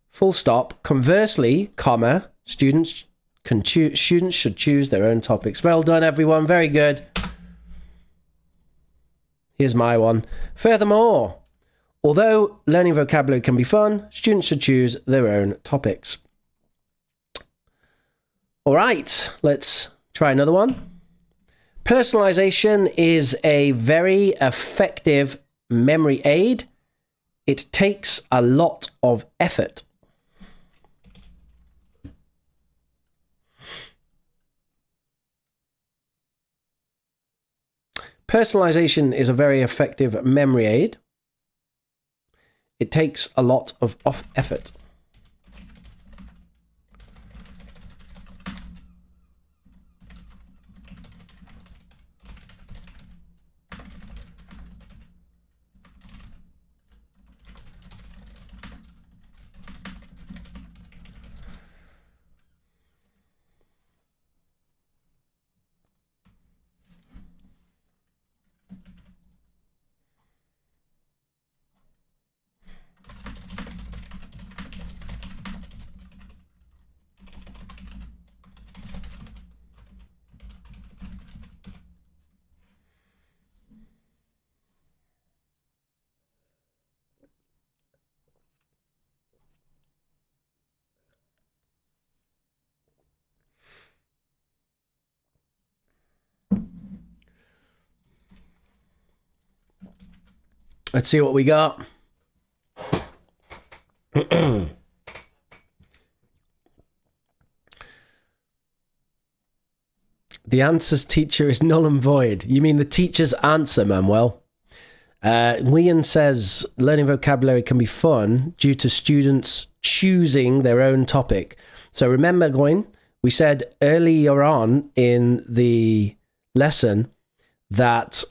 full stop. Conversely, comma, students should choose their own topics. Well done, everyone. Very good. Here's my one. Furthermore, although learning vocabulary can be fun, students should choose their own topics. All right, let's try another one. Personalization is a very effective memory aid. It takes a lot of effort. Personalization is a very effective memory aid. It takes a lot of effort. Let's see what we got. The answer's teacher is null and void. You mean the teacher's answer, Manuel? Wian says learning vocabulary can be fun due to students choosing their own topic. So remember, Goin, we said earlier on in the lesson that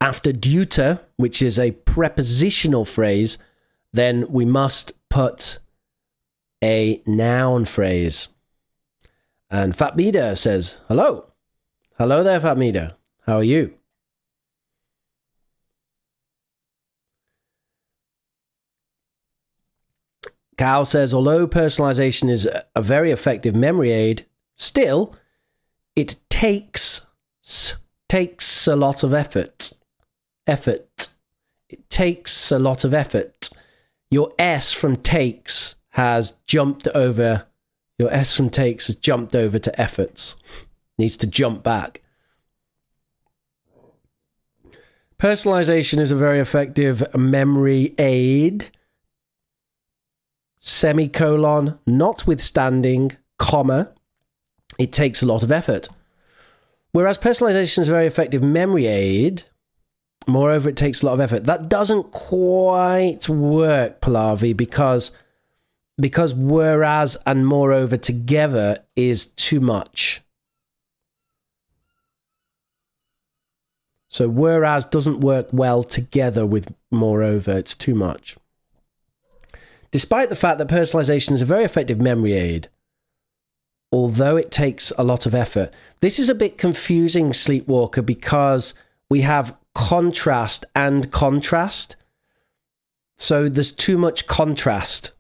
after due to, which is a prepositional phrase, then we must put a noun phrase. And Fatmida says, hello. Hello there, Fatmida. How are you? Cal says, although personalization is a very effective memory aid, still, it takes a lot of effort. It takes a lot of effort. Your S from takes has jumped over. Your S from takes has jumped over to efforts. Needs to jump back. Personalization is a very effective memory aid. Semicolon, notwithstanding, comma, it takes a lot of effort. Whereas personalization is a very effective memory aid, moreover, it takes a lot of effort. That doesn't quite work, Pallavi, because whereas and moreover together is too much. So whereas doesn't work well together with moreover, it's too much. Despite the fact that personalization is a very effective memory aid, although it takes a lot of effort, this is a bit confusing, Sleepwalker, because we have contrast and contrast. So there's too much contrast.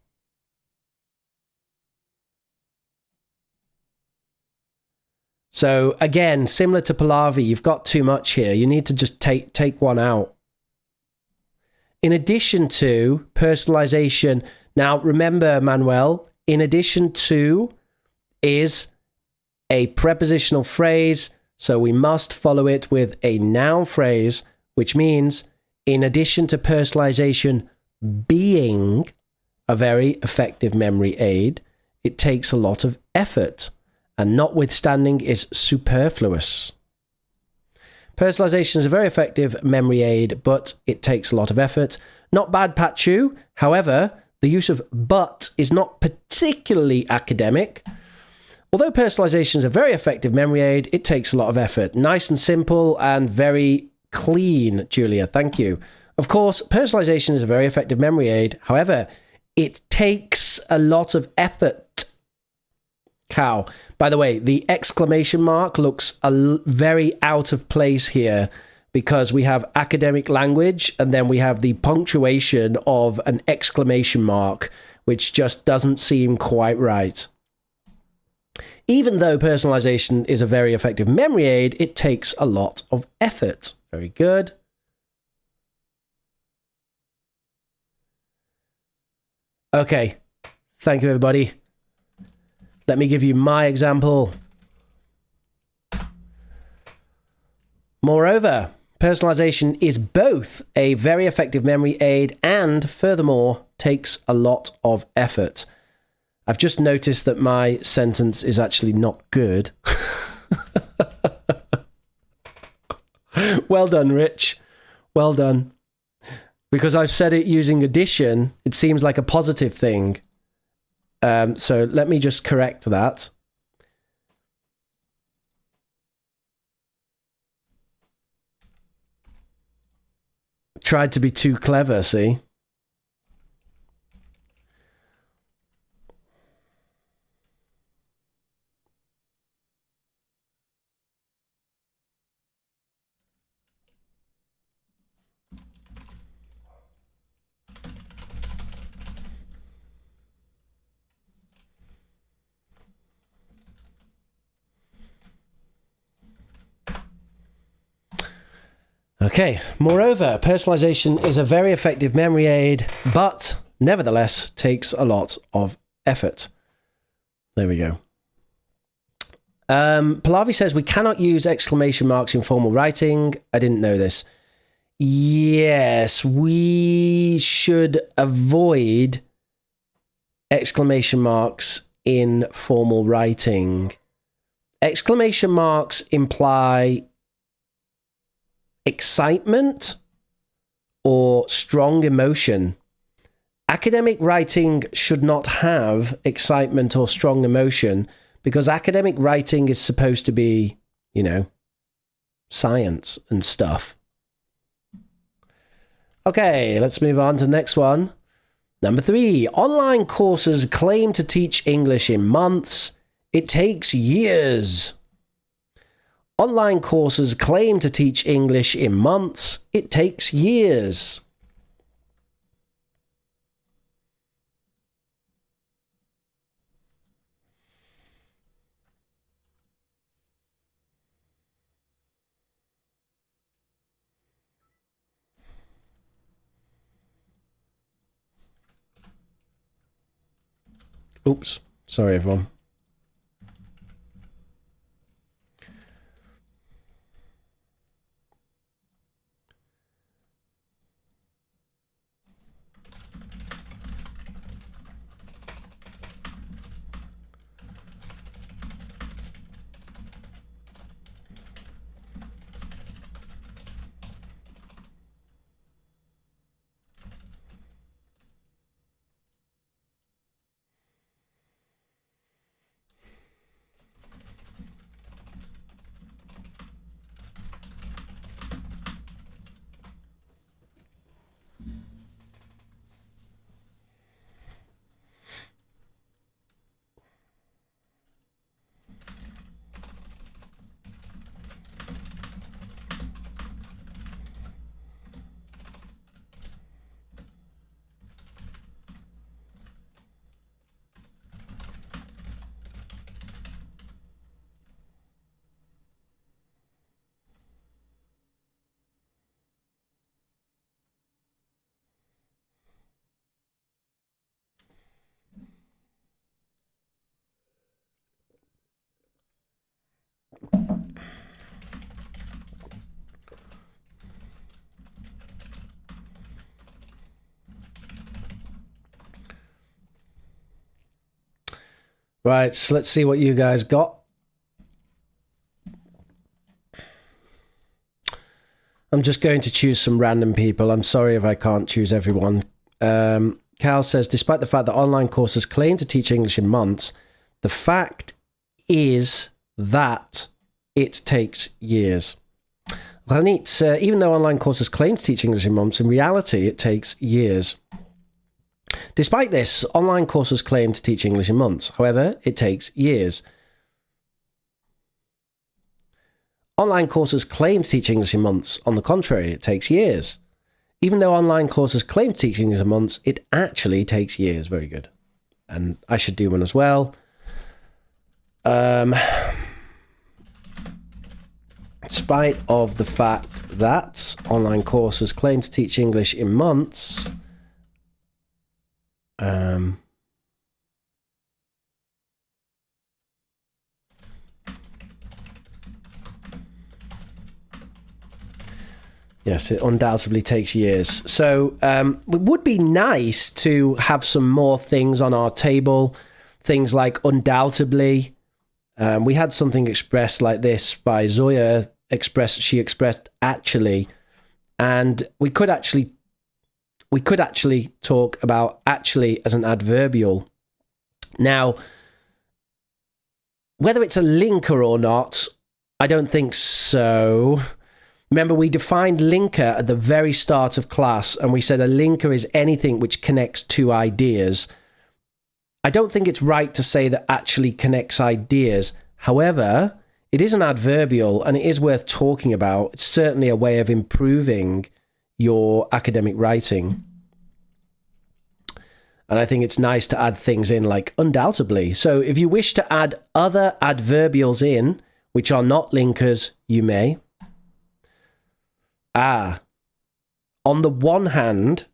So again, similar to Pallavi, you've got too much here. You need to just take one out. In addition to personalization, now remember, Manuel, in addition to is a prepositional phrase, so we must follow it with a noun phrase, which means in addition to personalization being a very effective memory aid, it takes a lot of effort, and notwithstanding is superfluous. Personalization is a very effective memory aid, but it takes a lot of effort. Not bad, Pachu. However, the use of but is not particularly academic. Although personalization is a very effective memory aid, it takes a lot of effort. Nice and simple and very clean, Julia. Thank you. Of course, personalization is a very effective memory aid. However, it takes a lot of effort. Cow. By the way, the exclamation mark looks very out of place here because we have academic language and then we have the punctuation of an exclamation mark, which just doesn't seem quite right. Even though personalization is a very effective memory aid, it takes a lot of effort. Very good. Okay. Thank you, everybody. Let me give you my example. Moreover, personalization is both a very effective memory aid and, furthermore, takes a lot of effort. I've just noticed that my sentence is actually not good. Well done, Rich. Well done. Because I've said it using addition, it seems like a positive thing. So let me just correct that. Tried to be too clever, see? Okay, moreover, personalization is a very effective memory aid, but nevertheless takes a lot of effort. There we go. Pallavi says we cannot use exclamation marks in formal writing. I didn't know this. Yes, we should avoid exclamation marks in formal writing. Exclamation marks imply excitement or strong emotion. Academic writing should not have excitement or strong emotion because academic writing is supposed to be, you know, science and stuff. Okay, let's move on to the next one. Number 3, online courses claim to teach English in months. It takes years. Online courses claim to teach English in months. It takes years. Oops, sorry everyone. Right, so let's see what you guys got. I'm just going to choose some random people. I'm sorry if I can't choose everyone. Cal says, despite the fact that online courses claim to teach English in months, the fact is that it takes years. Ranit, even though online courses claim to teach English in months, in reality, it takes years. Despite this, online courses claim to teach English in months. However, it takes years. Online courses claim to teach English in months. On the contrary, it takes years. Even though online courses claim to teach English in months, it actually takes years. Very good. And I should do one as well. In spite of the fact that online courses claim to teach English in months, yes, it undoubtedly takes years. So it would be nice to have some more things on our table, things like undoubtedly. We had something expressed like this by Zoya. She expressed actually, and we could actually talk about actually as an adverbial. Now, whether it's a linker or not, I don't think so. Remember, we defined linker at the very start of class, and we said a linker is anything which connects two ideas. I don't think it's right to say that actually connects ideas. However, it is an adverbial, and it is worth talking about. It's certainly a way of improving your academic writing. And I think it's nice to add things in like undoubtedly. So if you wish to add other adverbials in, which are not linkers, you may. On the one hand,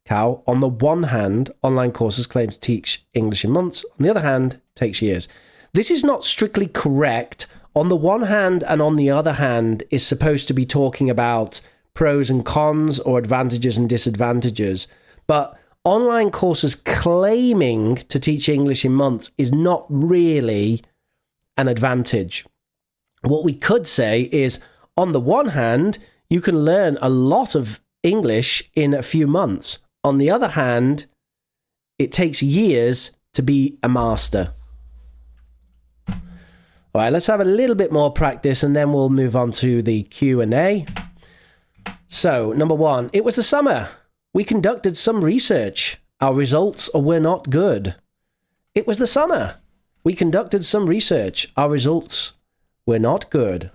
Cal, on the one hand, online courses claim to teach English in months. On the other hand, it takes years. This is not strictly correct. On the one hand and on the other hand is supposed to be talking about pros and cons or advantages and disadvantages. But online courses claiming to teach English in months is not really an advantage. What we could say is, on the one hand, you can learn a lot of English in a few months. On the other hand, it takes years to be a master. All right, let's have a little bit more practice and then we'll move on to the Q&A. So, number 1, it was the summer. We conducted some research. Our results were not good. It was the summer. We conducted some research. Our results were not good.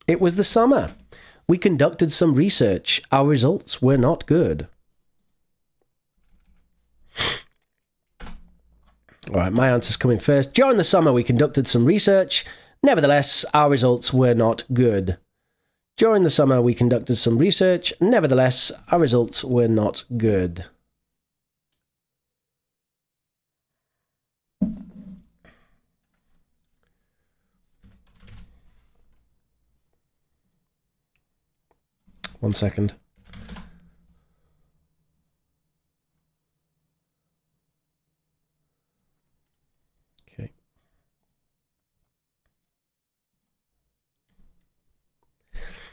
It was the summer. We conducted some research. Our results were not good. All right, my answer's coming first. During the summer, we conducted some research. Nevertheless, our results were not good. During the summer, we conducted some research. Nevertheless, our results were not good. One second. Okay.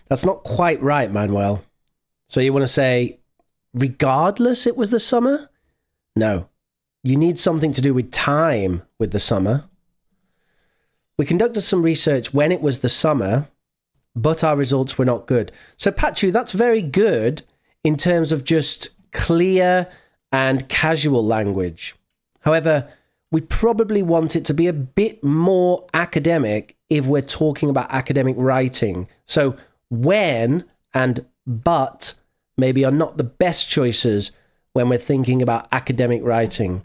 That's not quite right, Manuel. So you want to say, regardless it was the summer? No. You need something to do with time with the summer. We conducted some research when it was the summer, but our results were not good. So, Pachu, that's very good in terms of just clear and casual language. However, we probably want it to be a bit more academic if we're talking about academic writing. So, when and but maybe are not the best choices when we're thinking about academic writing.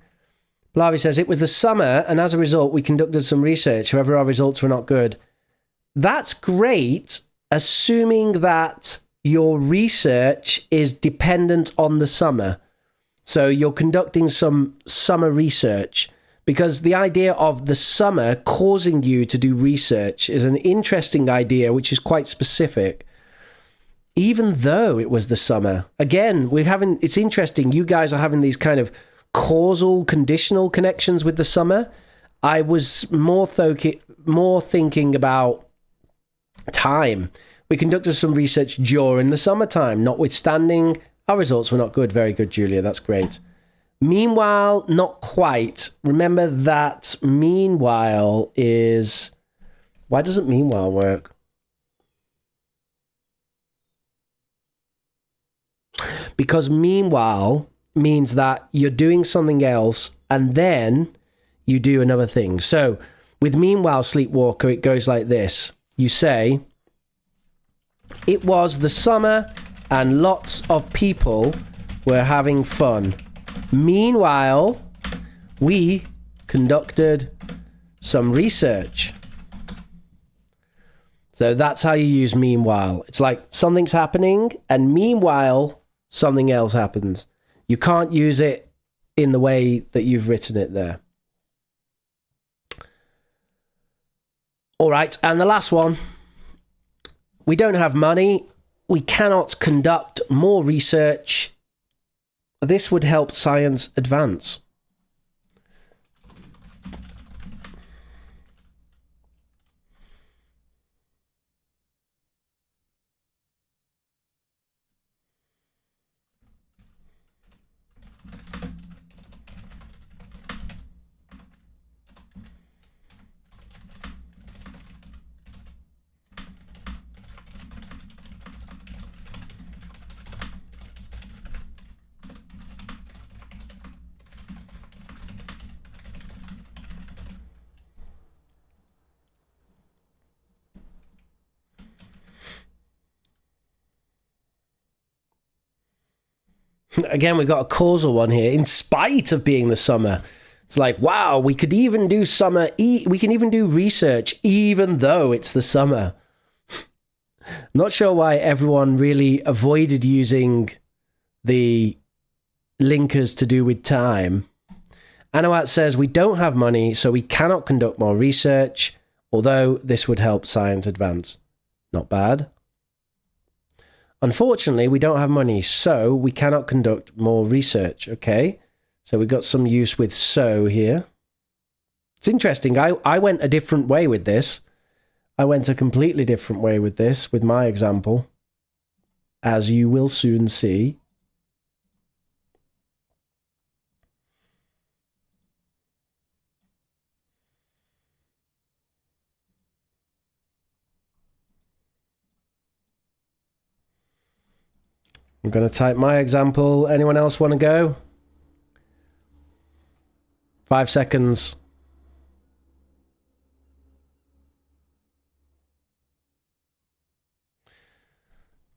Blavi says, it was the summer, and as a result, we conducted some research. However, our results were not good. That's great, assuming that your research is dependent on the summer. So you're conducting some summer research, because the idea of the summer causing you to do research is an interesting idea, which is quite specific. Even though it was the summer, again, it's interesting. You guys are having these kind of causal, conditional connections with the summer. I was more thinking about time. We conducted some research during the summertime. Notwithstanding, our results were not good. Very good, Julia. That's great. Meanwhile, not quite. Remember that meanwhile is... Why doesn't meanwhile work? Because meanwhile means that you're doing something else and then you do another thing. So with meanwhile, Sleepwalker, it goes like this. You say, it was the summer and lots of people were having fun. Meanwhile, we conducted some research. So that's how you use meanwhile. It's like something's happening and meanwhile, something else happens. You can't use it in the way that you've written it there. All right, and the last one. We don't have money. We cannot conduct more research. This would help science advance. Again, we've got a causal one here. In spite of being the summer. It's like, wow, we could even do summer. We can even do research even though it's the summer. Not sure why everyone really avoided using the linkers to do with time. Anawat says, we don't have money, so we cannot conduct more research, although this would help science advance. Not bad. Unfortunately, we don't have money, so we cannot conduct more research. Okay, so we got some use with so here. It's interesting. I went a different way with this. I went a completely different way with this, with my example, as you will soon see. I'm going to type my example. Anyone else want to go? 5 seconds.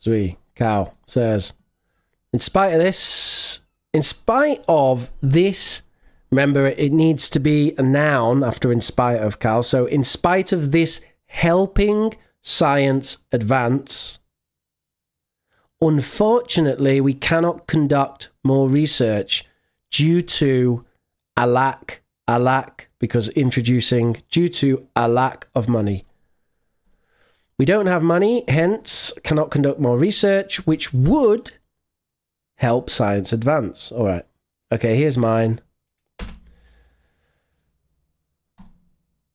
Zui Cow says, in spite of this, remember it needs to be a noun after in spite of, Cal. So in spite of this helping science advance, unfortunately, we cannot conduct more research due to a lack, because introducing, due to a lack of money. We don't have money, hence cannot conduct more research, which would help science advance. All right. Okay, here's mine.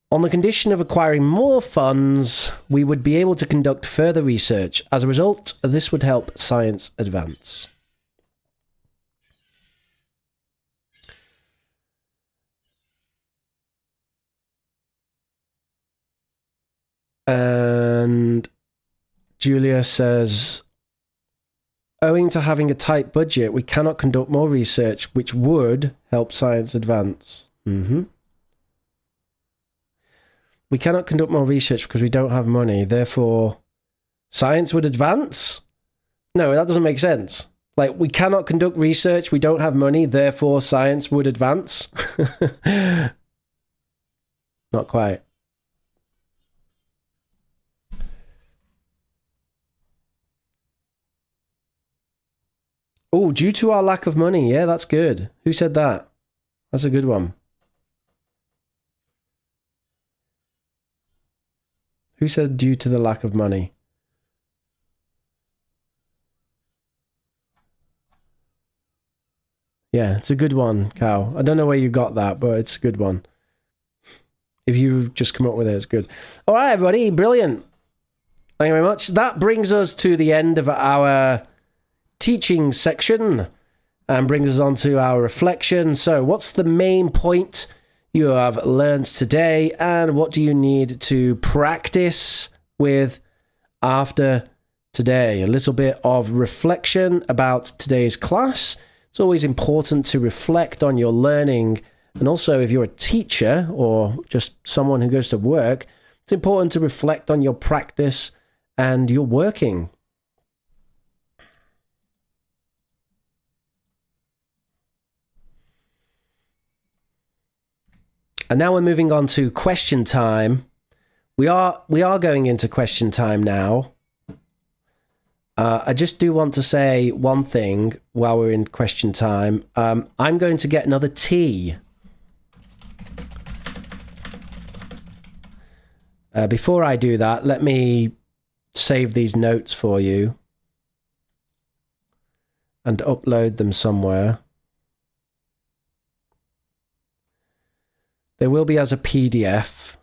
On the condition of acquiring more funds, we would be able to conduct further research. As a result, this would help science advance. And Julia says, owing to having a tight budget, we cannot conduct more research, which would help science advance. We cannot conduct more research because we don't have money. Therefore, science would advance? No, that doesn't make sense. Like, we cannot conduct research, we don't have money, therefore science would advance? Not quite. Oh, due to our lack of money. Yeah, that's good. Who said that? That's a good one. Who said due to the lack of money? Yeah, it's a good one, Cal. I don't know where you got that, but it's a good one. If you just come up with it, it's good. All right, everybody. Brilliant. Thank you very much. That brings us to the end of our teaching section and brings us on to our reflection. So what's the main point you have learned today, and what do you need to practice with after today? A little bit of reflection about today's class. It's always important to reflect on your learning, and also if you're a teacher or just someone who goes to work, it's important to reflect on your practice and your working. And now we're moving on to question time. We are going into question time now. I just do want to say one thing while we're in question time. I'm going to get another tea. Before I do that, let me save these notes for you and upload them somewhere. They will be as a PDF.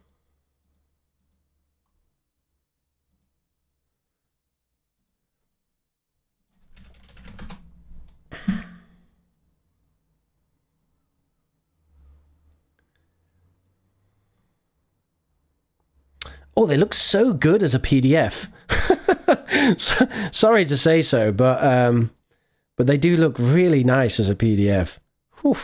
Oh, they look so good as a PDF. Sorry to say so, but they do look really nice as a PDF. Whew.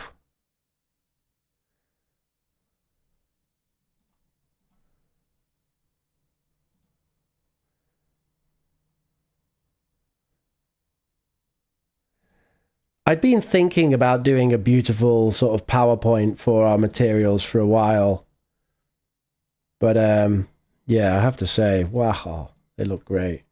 I'd been thinking about doing a beautiful sort of PowerPoint for our materials for a while. But yeah, I have to say, wow, they look great.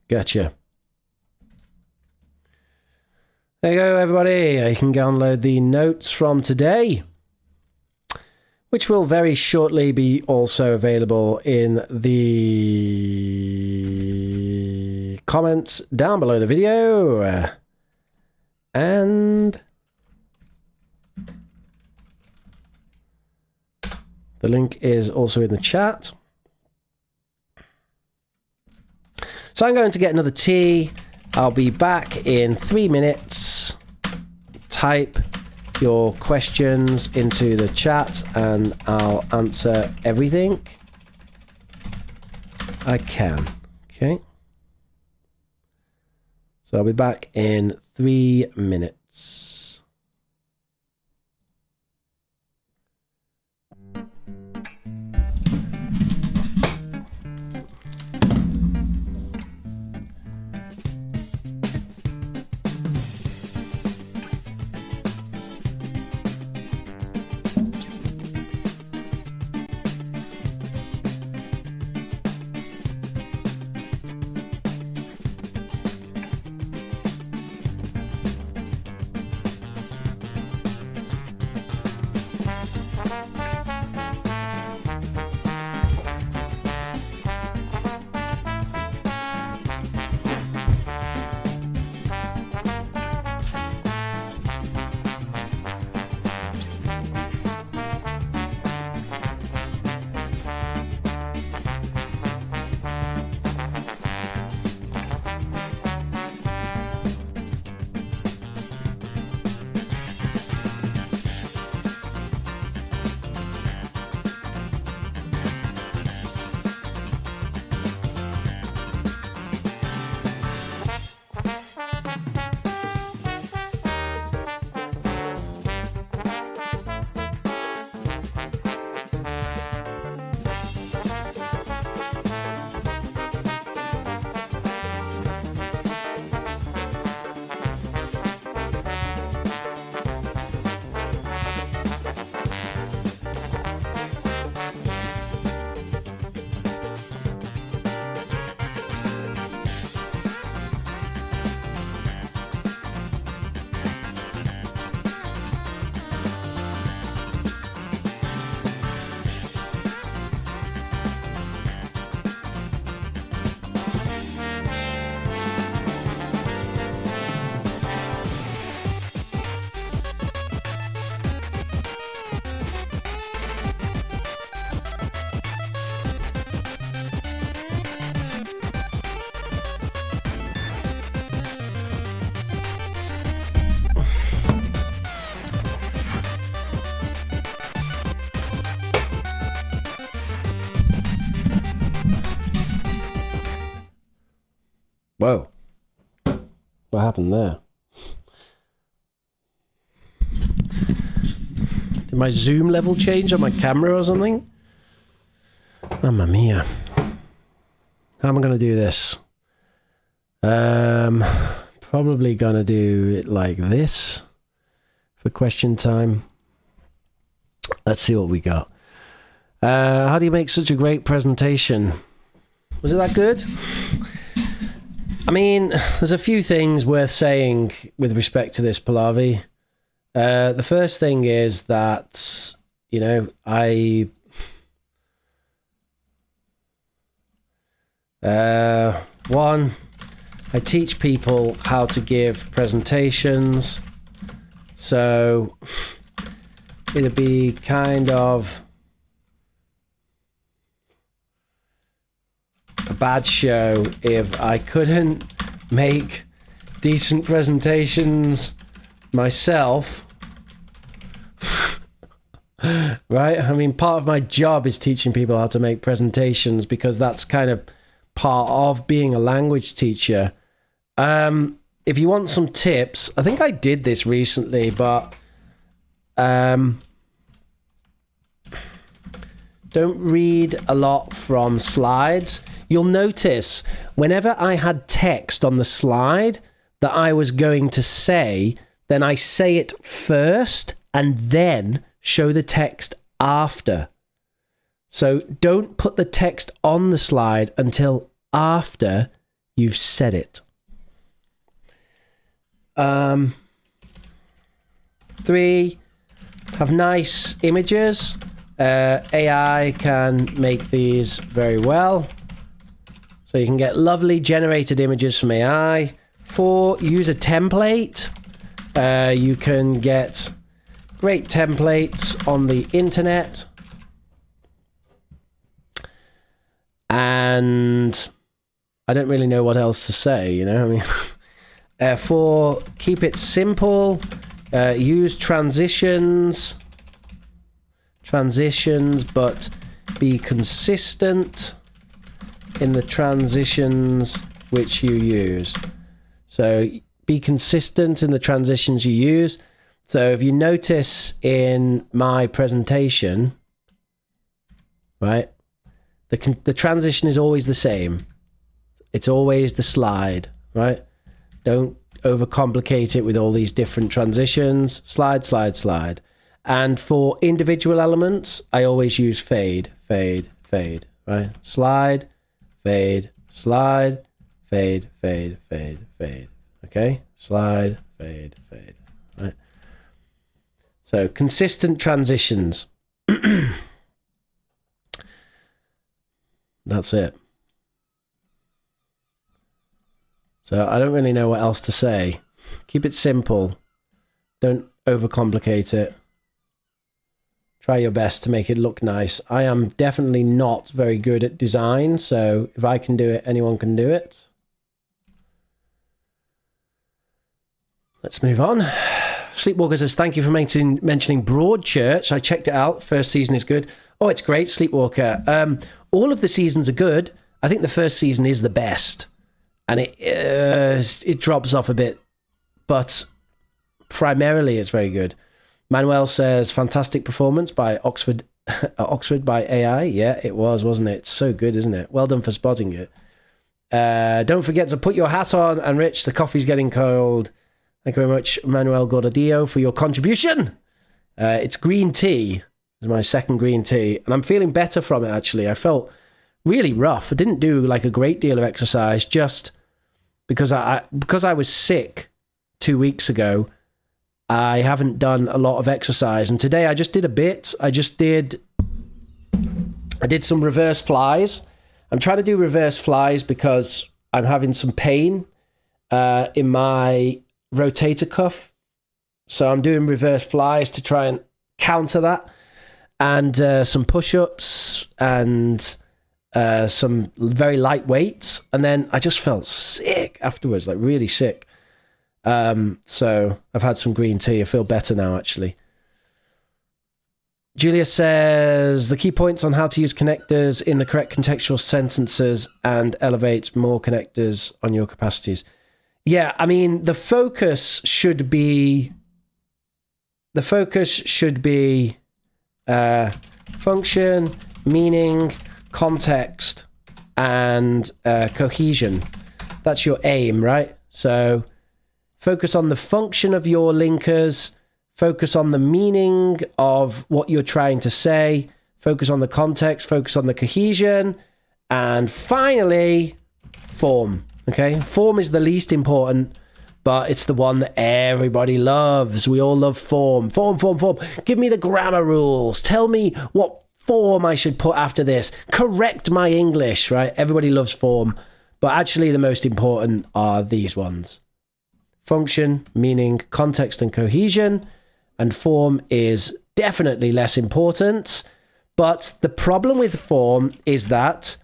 Gotcha. There you go, everybody. You can download the notes from today, which will very shortly be also available in the comments down below the video. And the link is also in the chat. So I'm going to get another tea. I'll be back in 3 minutes. Type your questions into the chat and I'll answer everything I can. Okay. So I'll be back in 3 minutes. Whoa. What happened there? Did my zoom level change on my camera or something? Mamma mia. How am I going to do this? Probably going to do it like this for question time. Let's see what we got. How do you make such a great presentation? Was it that good? I mean, there's a few things worth saying with respect to this Pallavi. The first thing is that, you know, I teach people how to give presentations, so it'd be kind of a bad show if I couldn't make decent presentations myself. Right? I mean, part of my job is teaching people how to make presentations because that's kind of part of being a language teacher. If you want some tips, I think I did this recently, but don't read a lot from slides. You'll notice whenever I had text on the slide that I was going to say, then I say it first and then show the text after. So don't put the text on the slide until after you've said it. 3, have nice images. AI can make these very well. So you can get lovely generated images from AI. 4, use a template. You can get great templates on the internet. And I don't really know what else to say, you know? I mean, 4, keep it simple. Use transitions, but be consistent in the transitions which you use. So be consistent in the transitions you use. So if you notice in my presentation, right, the transition is always the same. It's always the slide, right? Don't overcomplicate it with all these different transitions. Slide, slide, slide. And for individual elements, I always use fade, fade, fade, right? Slide, fade, slide, fade, fade, fade, fade. Okay? Slide, fade, fade, right? So consistent transitions. That's it. So I don't really know what else to say. Keep it simple. Don't overcomplicate it. Try your best to make it look nice. I am definitely not very good at design, so if I can do it, anyone can do it. Let's move on. Sleepwalker says, thank you for mentioning Broadchurch. I checked it out. First season is good. Oh, it's great, Sleepwalker. All of the seasons are good. I think the first season is the best. And it drops off a bit. But primarily it's very good. Manuel says, fantastic performance by Oxford by AI. Yeah, it was, wasn't it? It's so good, isn't it? Well done for spotting it. Don't forget to put your hat on. And Rich, the coffee's getting cold. Thank you very much, Manuel Gordadillo, for your contribution. It's green tea. It's my second green tea. And I'm feeling better from it, actually. I felt really rough. I didn't do like a great deal of exercise just because I was sick 2 weeks ago. I haven't done a lot of exercise. And today I just did a bit. I did some reverse flies. I'm trying to do reverse flies because I'm having some pain in my rotator cuff. So I'm doing reverse flies to try and counter that. And some push-ups and some very light weights. And then I just felt sick afterwards, like really sick. So I've had some green tea. I feel better now, actually. Julia says, the key points on how to use connectors in the correct contextual sentences and elevate more connectors on your capacities. Yeah, I mean, the focus should be function, meaning, context, and cohesion. That's your aim, right? So focus on the function of your linkers, focus on the meaning of what you're trying to say, focus on the context, focus on the cohesion, and finally, form. Okay, form is the least important, but it's the one that everybody loves. We all love form. Form. Give me the grammar rules. Tell me what form I should put after this. Correct my English, right? Everybody loves form, but actually the most important are these ones. Function, meaning, context, and cohesion. And form is definitely less important. But the problem with form is that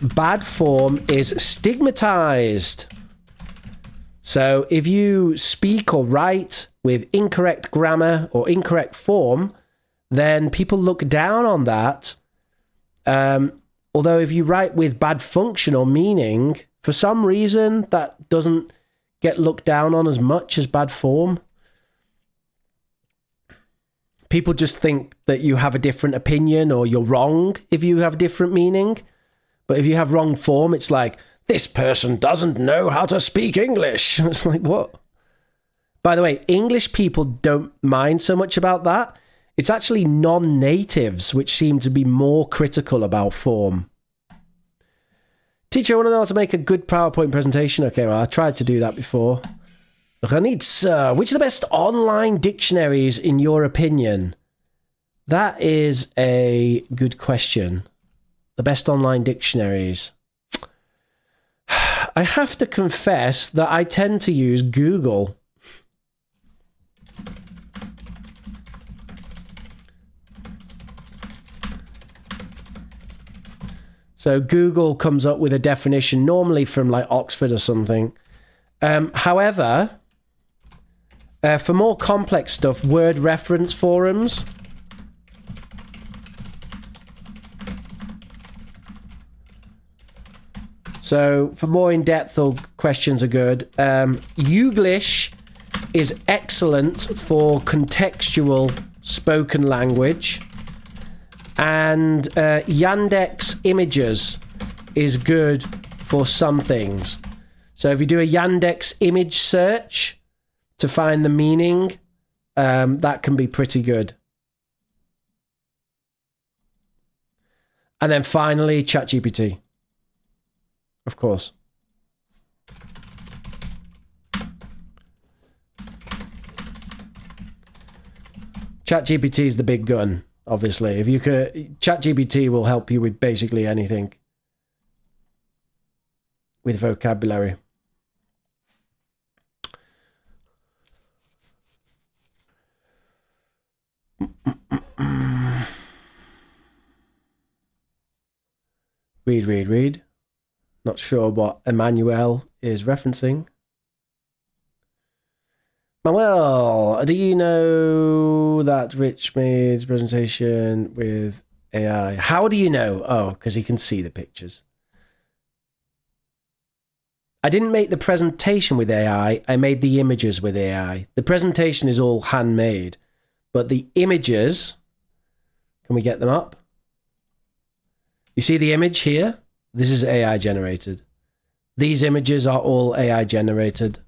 bad form is stigmatized. So if you speak or write with incorrect grammar or incorrect form, then people look down on that. Although if you write with bad function or meaning, for some reason, that doesn't get looked down on as much as bad form. People just think that you have a different opinion or you're wrong if you have different meaning. But if you have wrong form, it's like, this person doesn't know how to speak English. It's like, what? By the way, English people don't mind so much about that. It's actually non-natives which seem to be more critical about form. Teacher, I want to know how to make a good PowerPoint presentation. Okay, well, I tried to do that before. Ranitza, which are the best online dictionaries in your opinion? That is a good question. The best online dictionaries. I have to confess that I tend to use Google. So Google comes up with a definition, normally from like Oxford or something. However, for more complex stuff, word reference forums. So for more in-depth questions are good. Youglish is excellent for contextual spoken language. And Yandex Images is good for some things. So if you do a Yandex image search to find the meaning, that can be pretty good. And then finally, ChatGPT. Of course. ChatGPT is the big gun. Obviously, if you could, ChatGPT will help you with basically anything with vocabulary. Read. Not sure what Emmanuel is referencing. Manuel, do you know that Rich made his presentation with AI? How do you know? Oh, because he can see the pictures. I didn't make the presentation with AI. I made the images with AI. The presentation is all handmade, but the images, can we get them up? You see the image here? This is AI generated. These images are all AI generated.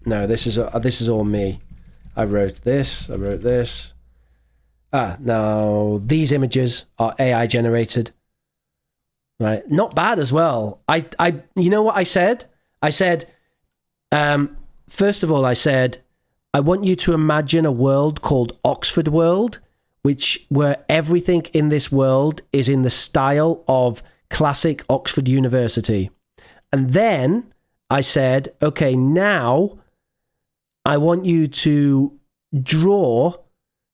No, this is all me. I wrote this. Now these images are AI generated. Right, not bad as well. You know what I said? I said, first of all, I said, I want you to imagine a world called Oxford World, where everything in this world is in the style of classic Oxford University. And then I said, okay, now I want you to draw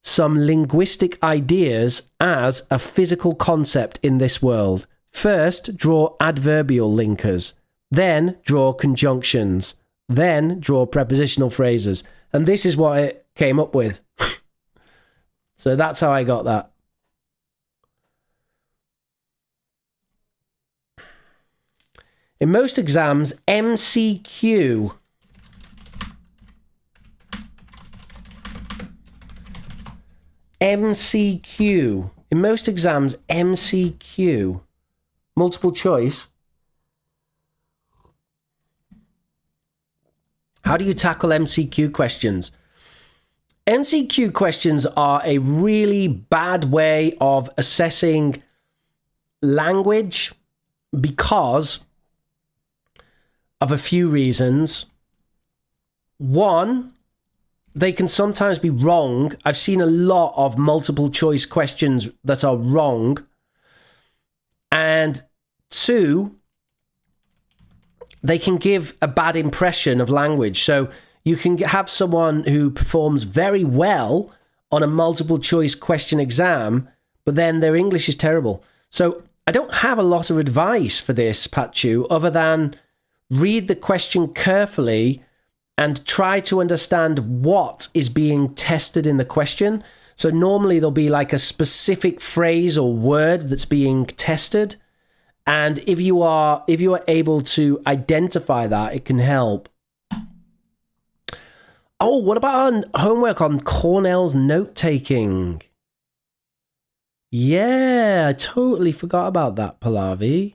some linguistic ideas as a physical concept in this world. First, draw adverbial linkers, then draw conjunctions, then draw prepositional phrases. And this is what it came up with. So that's how I got that. In most exams, MCQ. MCQ. In most exams, MCQ. Multiple choice. How do you tackle MCQ questions? MCQ questions are a really bad way of assessing language because of a few reasons. One, they can sometimes be wrong. I've seen a lot of multiple choice questions that are wrong. And two, they can give a bad impression of language. So you can have someone who performs very well on a multiple choice question exam, but then their English is terrible. So I don't have a lot of advice for this, Pachu, other than read the question carefully and try to understand what is being tested in the question. So normally there'll be like a specific phrase or word that's being tested. And if you are able to identify that, it can help. Oh, what about our homework on Cornell's note-taking? Yeah, I totally forgot about that, Pallavi.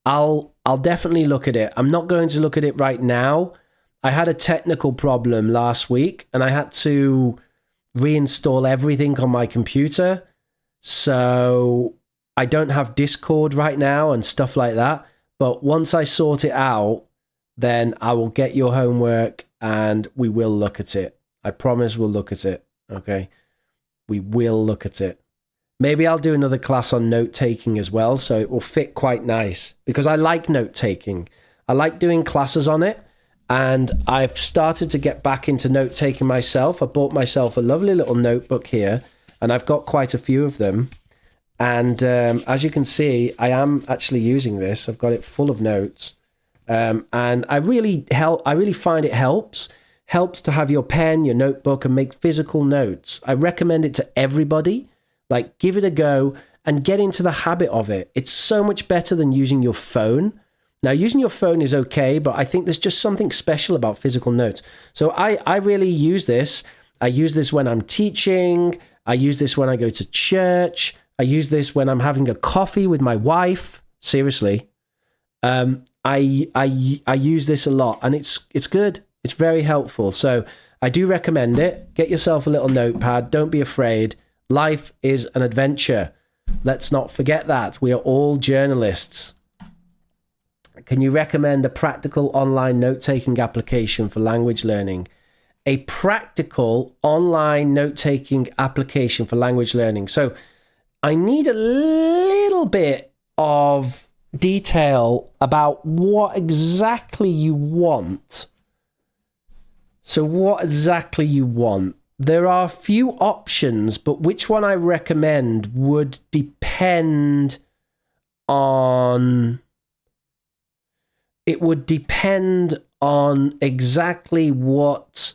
I'll definitely look at it. I'm not going to look at it right now. I had a technical problem last week and I had to reinstall everything on my computer. So I don't have Discord right now and stuff like that. But once I sort it out, then I will get your homework and we will look at it. I promise we'll look at it. Okay? We will look at it. Maybe I'll do another class on note-taking as well, so it will fit quite nice. Because I like note-taking. I like doing classes on it. And I've started to get back into note-taking myself. I bought myself a lovely little notebook here. And I've got quite a few of them. And as you can see, I am actually using this. I've got it full of notes. And I really find it helps to have your pen, your notebook, and make physical notes. I recommend it to everybody. Like, give it a go and get into the habit of it. It's so much better than using your phone. Now, using your phone is okay, but I think there's just something special about physical notes. So I really use this. I use this when I'm teaching. I use this when I go to church. I use this when I'm having a coffee with my wife. Seriously. I use this a lot, and it's good. It's very helpful. So I do recommend it. Get yourself a little notepad. Don't be afraid. Life is an adventure. Let's not forget that. We are all journalists. Can you recommend a practical online note-taking application for language learning? A practical online note-taking application for language learning. So I need a little bit of detail about what exactly you want. So what exactly you want? There are a few options, but which one I recommend would depend on... It would depend on exactly what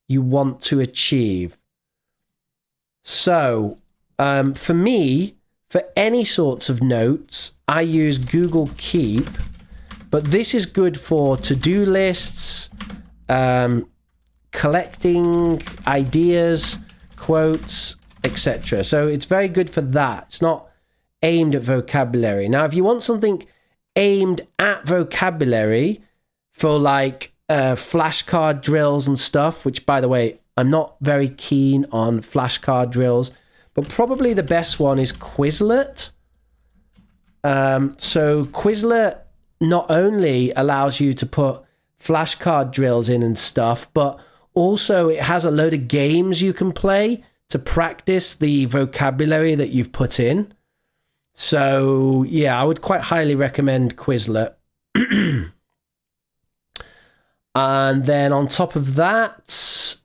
you want to achieve. So, for me, for any sorts of notes, I use Google Keep, but this is good for to-do lists, collecting ideas, quotes, etc. So it's very good for that. It's not aimed at vocabulary. Now, if you want something aimed at vocabulary for like flashcard drills and stuff, which, by the way, I'm not very keen on flashcard drills, but probably the best one is Quizlet. So Quizlet not only allows you to put flashcard drills in and stuff, but also it has a load of games you can play to practice the vocabulary that you've put in. So, yeah, I would quite highly recommend Quizlet. And then on top of that,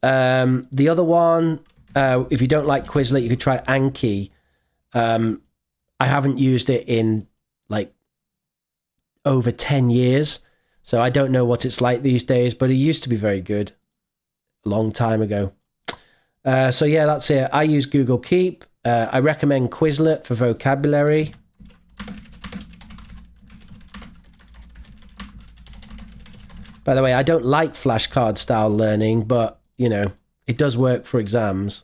the other one, if you don't like Quizlet, you could try Anki. I haven't used it in like over 10 years, so I don't know what it's like these days, but it used to be very good a long time ago. So, yeah, that's it. I use Google Keep. I recommend Quizlet for vocabulary. By the way, I don't like flashcard style learning, but, you know, it does work for exams.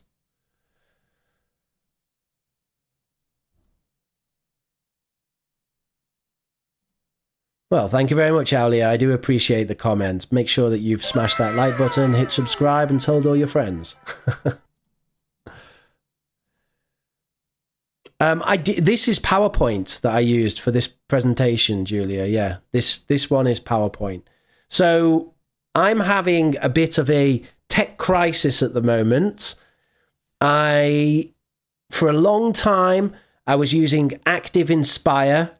Well, thank you very much, Aulia. I do appreciate the comments. Make sure that you've smashed that like button, hit subscribe, and told all your friends. This is PowerPoint that I used for this presentation, Julia. Yeah, this one is PowerPoint. So I'm having a bit of a tech crisis at the moment. For a long time, I was using Active Inspire,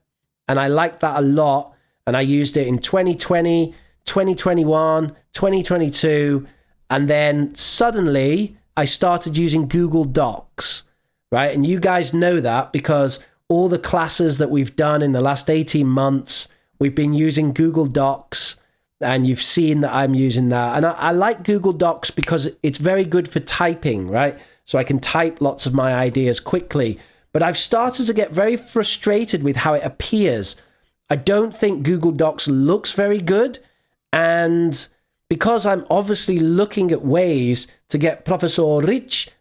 and I liked that a lot. And I used it in 2020, 2021, 2022. And then suddenly I started using Google Docs, right? And you guys know that because all the classes that we've done in the last 18 months, we've been using Google Docs, and you've seen that I'm using that. And I like Google Docs because it's very good for typing, right? So I can type lots of my ideas quickly. But I've started to get very frustrated with how it appears. I don't think Google Docs looks very good. And because I'm obviously looking at ways to get Professor Rich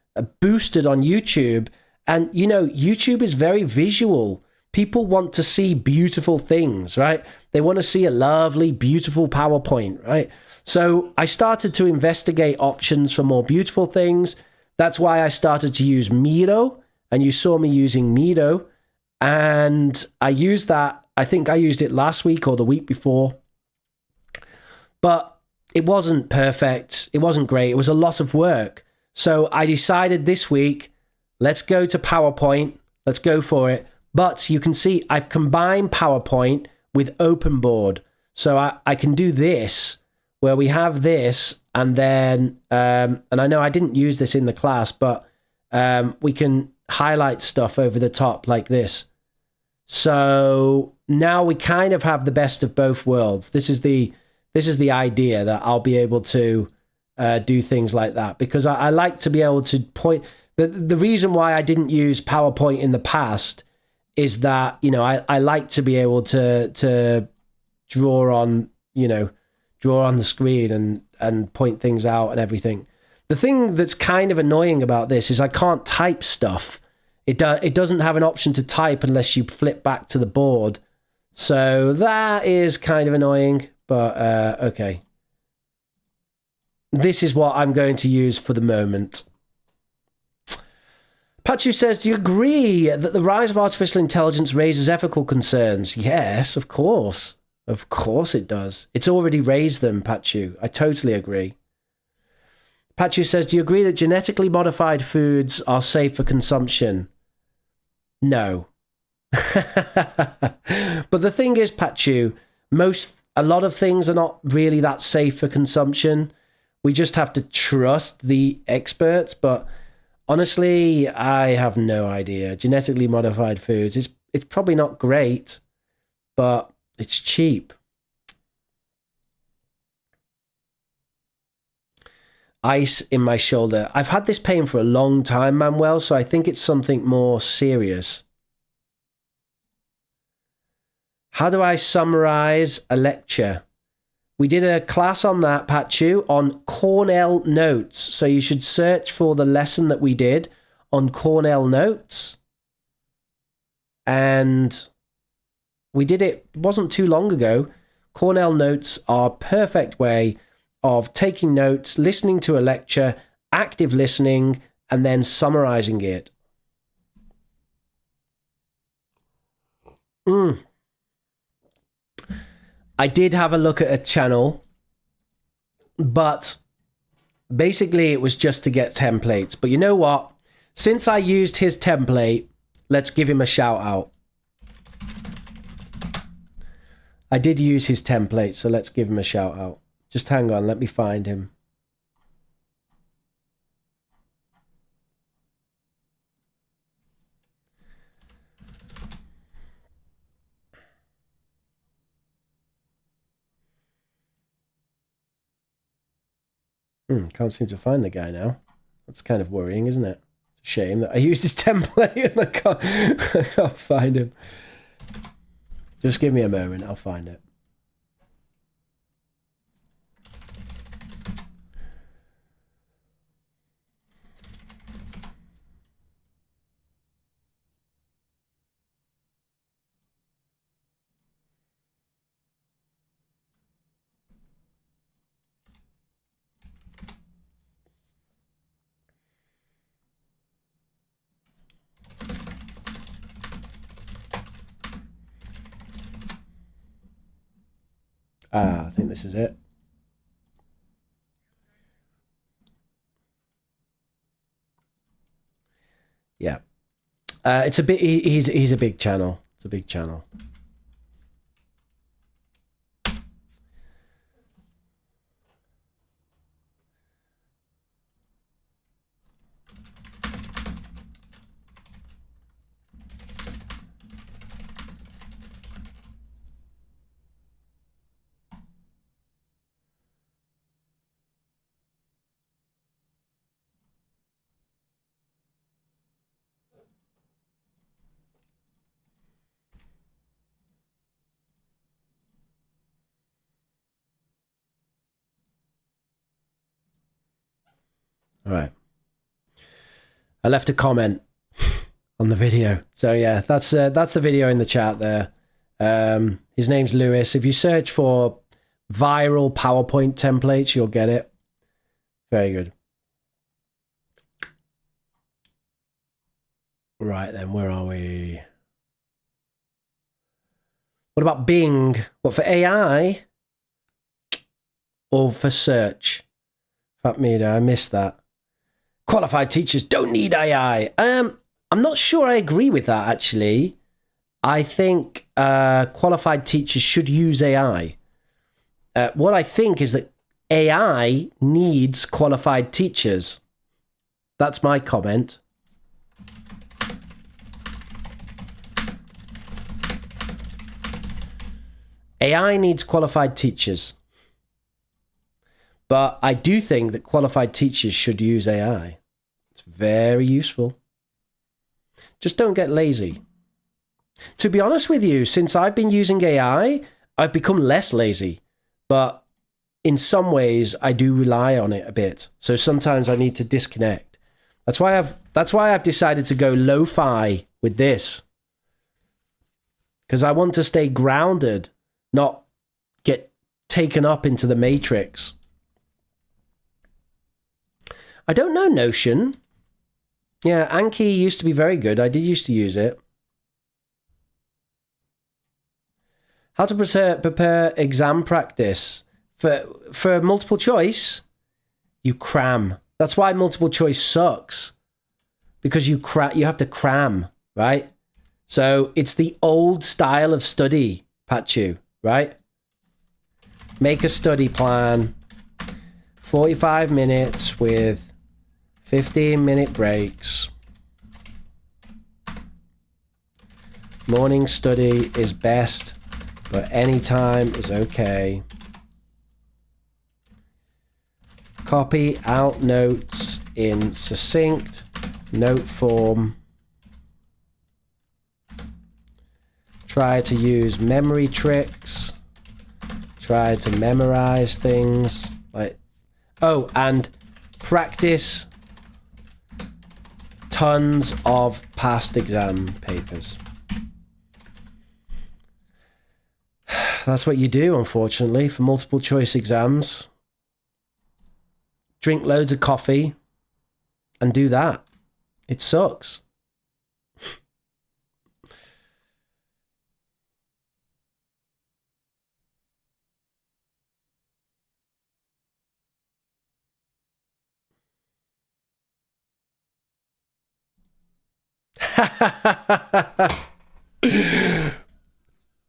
boosted on YouTube, and, you know, YouTube is very visual. People want to see beautiful things, right? They want to see a lovely, beautiful PowerPoint, right? So I started to investigate options for more beautiful things. That's why I started to use Miro, and you saw me using Miro. And I used that, I think I used it last week or the week before. But it wasn't perfect. It wasn't great. It was a lot of work. So I decided this week, let's go to PowerPoint. Let's go for it. But you can see I've combined PowerPoint with OpenBoard. So I can do this, where we have this, and then, and I know I didn't use this in the class, but we can highlight stuff over the top like this. So now we kind of have the best of both worlds. This is the idea, that I'll be able to do things like that, because I like to be able to point. The reason why I didn't use PowerPoint in the past is that, you know, I like to be able to draw on the screen and point things out and everything. The thing that's kind of annoying about this is I can't type stuff. It doesn't have an option to type unless you flip back to the board. So that is kind of annoying, but okay. This is what I'm going to use for the moment. Pachu says, do you agree that the rise of artificial intelligence raises ethical concerns? Yes, of course. Of course it does. It's already raised them, Pachu. I totally agree. Pachu says, do you agree that genetically modified foods are safe for consumption? No. But the thing is, Pachu, a lot of things are not really that safe for consumption. We just have to trust the experts, but honestly, I have no idea. Genetically modified foods, it's probably not great, but it's cheap. Ice in my shoulder. I've had this pain for a long time, Manuel, so I think it's something more serious. How do I summarize a lecture? We did a class on that, Pachu, on Cornell Notes. So you should search for the lesson that we did on Cornell Notes. And we did it wasn't too long ago. Cornell Notes are a perfect way of taking notes, listening to a lecture, active listening, and then summarizing it. I did have a look at a channel, but basically it was just to get templates. But you know what? Since I used his template, let's give him a shout out. I did use his template, so let's give him a shout out. Just hang on, let me find him. Can't seem to find the guy now. That's kind of worrying, isn't it? It's a shame that I used his template and I can't find him. Just give me a moment, I'll find it. I think this is it. Yeah. It's a bit, he's a big channel. It's a big channel. All right. I left a comment on the video. So yeah, that's the video in the chat there. His name's Lewis. If you search for viral PowerPoint templates, you'll get it. Very good. Right then, where are we? What about Bing? What, for AI or for search? Fatmida, I missed that. Qualified teachers don't need AI. I'm not sure I agree with that, actually. I think qualified teachers should use AI. What I think is that AI needs qualified teachers. That's my comment. AI needs qualified teachers. But I do think that qualified teachers should use AI. It's very useful. Just don't get lazy. To be honest with you, since I've been using AI, I've become less lazy. But in some ways, I do rely on it a bit. So sometimes I need to disconnect. That's why I've decided to go lo-fi with this. Because I want to stay grounded, not get taken up into the matrix. I don't know Notion. Yeah, Anki used to be very good. I did used to use it. How to prepare exam practice. For multiple choice, you cram. That's why multiple choice sucks. Because you have to cram, right? So it's the old style of study, Pachu, right? Make a study plan. 45 minutes with 15-minute breaks. Morning study is best, but any time is okay. Copy out notes in succinct note form. Try to use memory tricks. Try to memorize things. And practice tons of past exam papers. That's what you do, unfortunately, for multiple choice exams. Drink loads of coffee and do that. It sucks.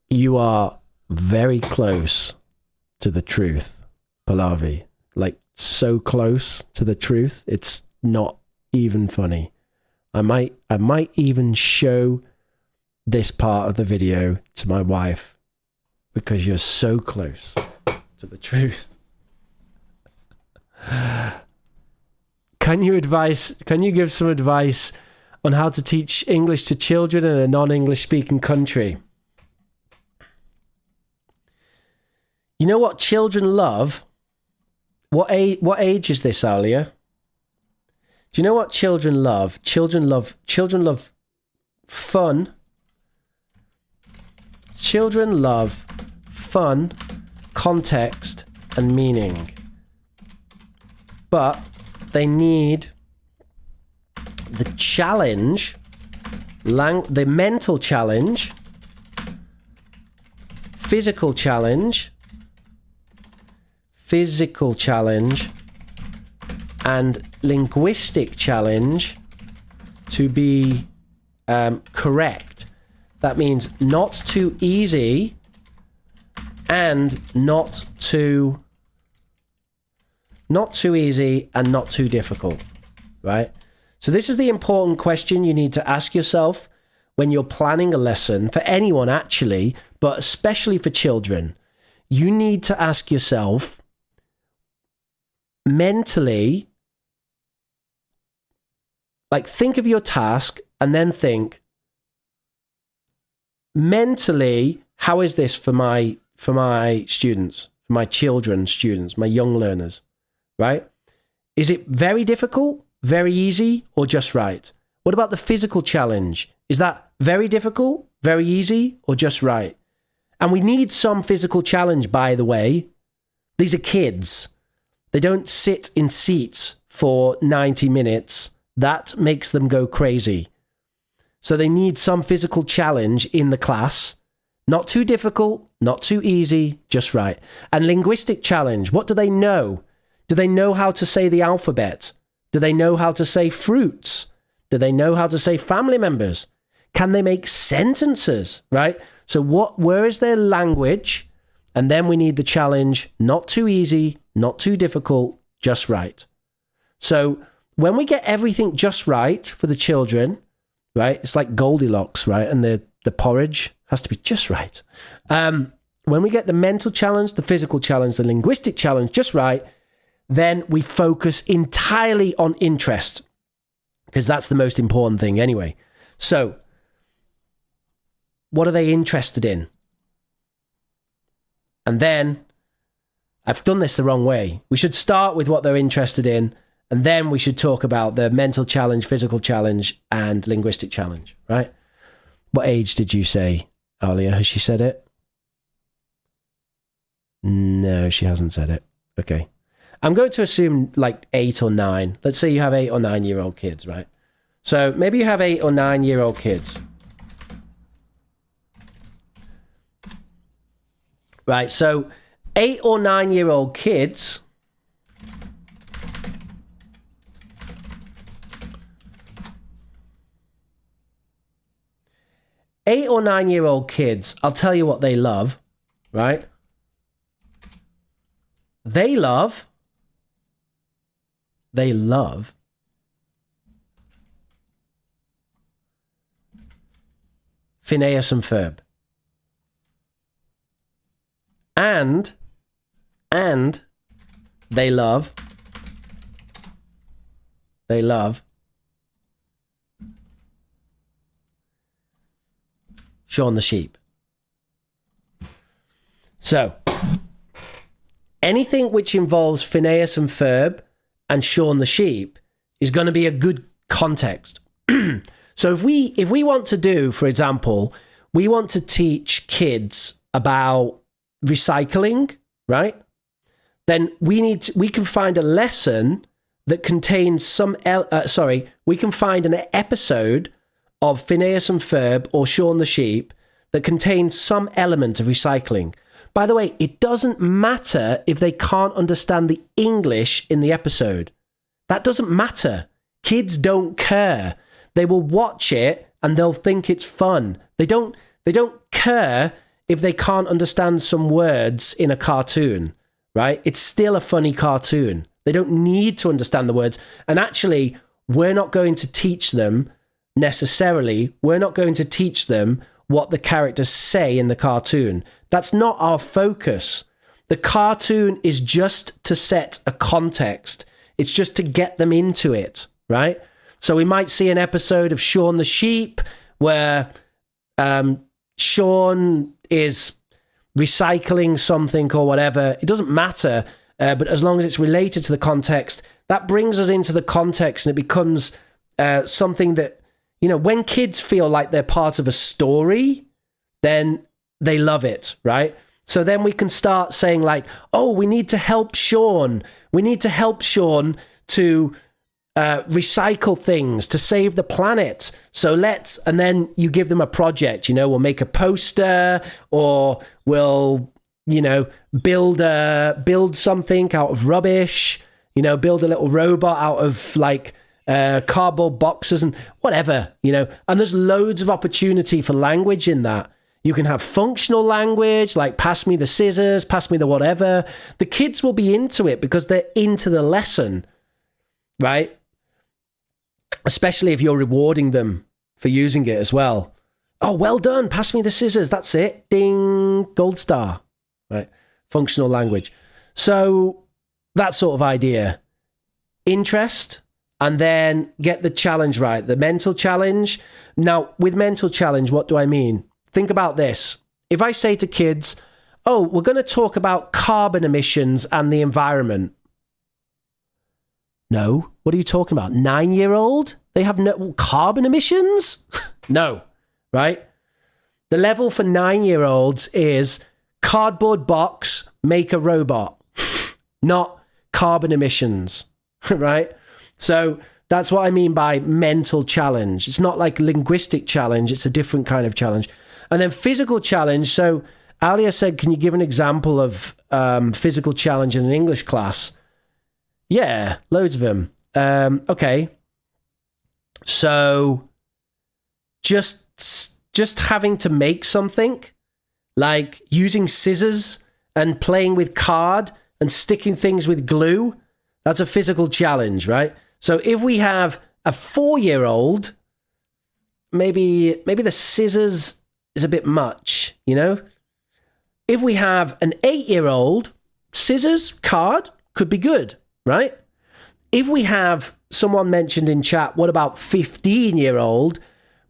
You are very close to the truth, Pallavi. Like, so close to the truth, it's not even funny. I might even show this part of the video to my wife because you're so close to the truth. Can you give some advice on how to teach English to children in a non-English speaking country? You know what children love? What age is this, Alia? Do you know what children love? Children love fun. Children love fun, context, and meaning. But they need the challenge, the mental challenge, physical challenge, and linguistic challenge to be correct. That means not too easy and not too easy and not too difficult, right? So this is the important question you need to ask yourself when you're planning a lesson for anyone actually, but especially for children. You need to ask yourself mentally, like, think of your task and then think mentally, how is this for my students, for my children's students, my young learners, right? Is it very difficult, very easy, or just right? What about the physical challenge? Is that very difficult, very easy, or just right? And we need some physical challenge, by the way. These are kids. They don't sit in seats for 90 minutes. That makes them go crazy. So they need some physical challenge in the class. Not too difficult, not too easy, just right. And linguistic challenge, what do they know? Do they know how to say the alphabet? Do they know how to say fruits? Do they know how to say family members? Can they make sentences, right? So where is their language? And then we need the challenge, not too easy, not too difficult, just right. So when we get everything just right for the children, right? It's like Goldilocks, right? And the porridge has to be just right. When we get the mental challenge, the physical challenge, the linguistic challenge just right, then we focus entirely on interest, because that's the most important thing anyway. So what are they interested in? And then, I've done this the wrong way. We should start with what they're interested in, and then we should talk about the mental challenge, physical challenge, and linguistic challenge, right? What age did you say, Alia? Has she said it? No, she hasn't said it. Okay. I'm going to assume like 8 or 9. Let's say you have 8 or 9-year-old kids, right? So maybe you have 8 or 9-year-old kids. Right, so 8 or 9-year-old kids I'll tell you what they love, right? They love Phineas and Ferb. And they love Shaun the Sheep. So, anything which involves Phineas and Ferb and Shaun the Sheep is going to be a good context. So if we want to do, for example, we want to teach kids about recycling, right? Then we can find a lesson that contains we can find an episode of Phineas and Ferb or Shaun the Sheep that contains some element of recycling. By the way, it doesn't matter if they can't understand the English in the episode. That doesn't matter. Kids don't care. They will watch it and they'll think it's fun. They don't care if they can't understand some words in a cartoon, right? It's still a funny cartoon. They don't need to understand the words. And actually, we're not going to teach them necessarily. We're not going to teach them what the characters say in the cartoon. That's not our focus. The cartoon is just to set a context. It's just to get them into it, right? So we might see an episode of Shaun the Sheep where Shaun is recycling something or whatever. It doesn't matter, but as long as it's related to the context, that brings us into the context and it becomes something that, you know, when kids feel like they're part of a story, then they love it, right? So then we can start saying like, oh, we need to help Shaun. We need to help Shaun to recycle things to save the planet. So and then you give them a project, you know, we'll make a poster or we'll, you know, build something out of rubbish, you know, build a little robot out of like cardboard boxes and whatever, you know, and there's loads of opportunity for language in that. You can have functional language, like pass me the scissors, pass me the whatever. The kids will be into it because they're into the lesson, right? Especially if you're rewarding them for using it as well. Oh, well done. Pass me the scissors. That's it. Ding. Gold star. Right. Functional language. So that sort of idea. Interest. And then get the challenge right. The mental challenge. Now, with mental challenge, what do I mean? Think about this. If I say to kids, oh, we're going to talk about carbon emissions and the environment. No. What are you talking about? 9-year-old? They have no carbon emissions? No, right? The level for 9-year-olds is cardboard box, make a robot, not carbon emissions, right? So that's what I mean by mental challenge. It's not like linguistic challenge. It's a different kind of challenge. And then physical challenge. So Alia said, can you give an example of physical challenge in an English class? Yeah, loads of them. Okay. So just having to make something, like using scissors and playing with card and sticking things with glue, that's a physical challenge, right? So if we have a 4-year-old, maybe the scissors is a bit much, you know? If we have an 8-year-old, scissors, card could be good, right? If we have someone mentioned in chat, what about 15-year-old?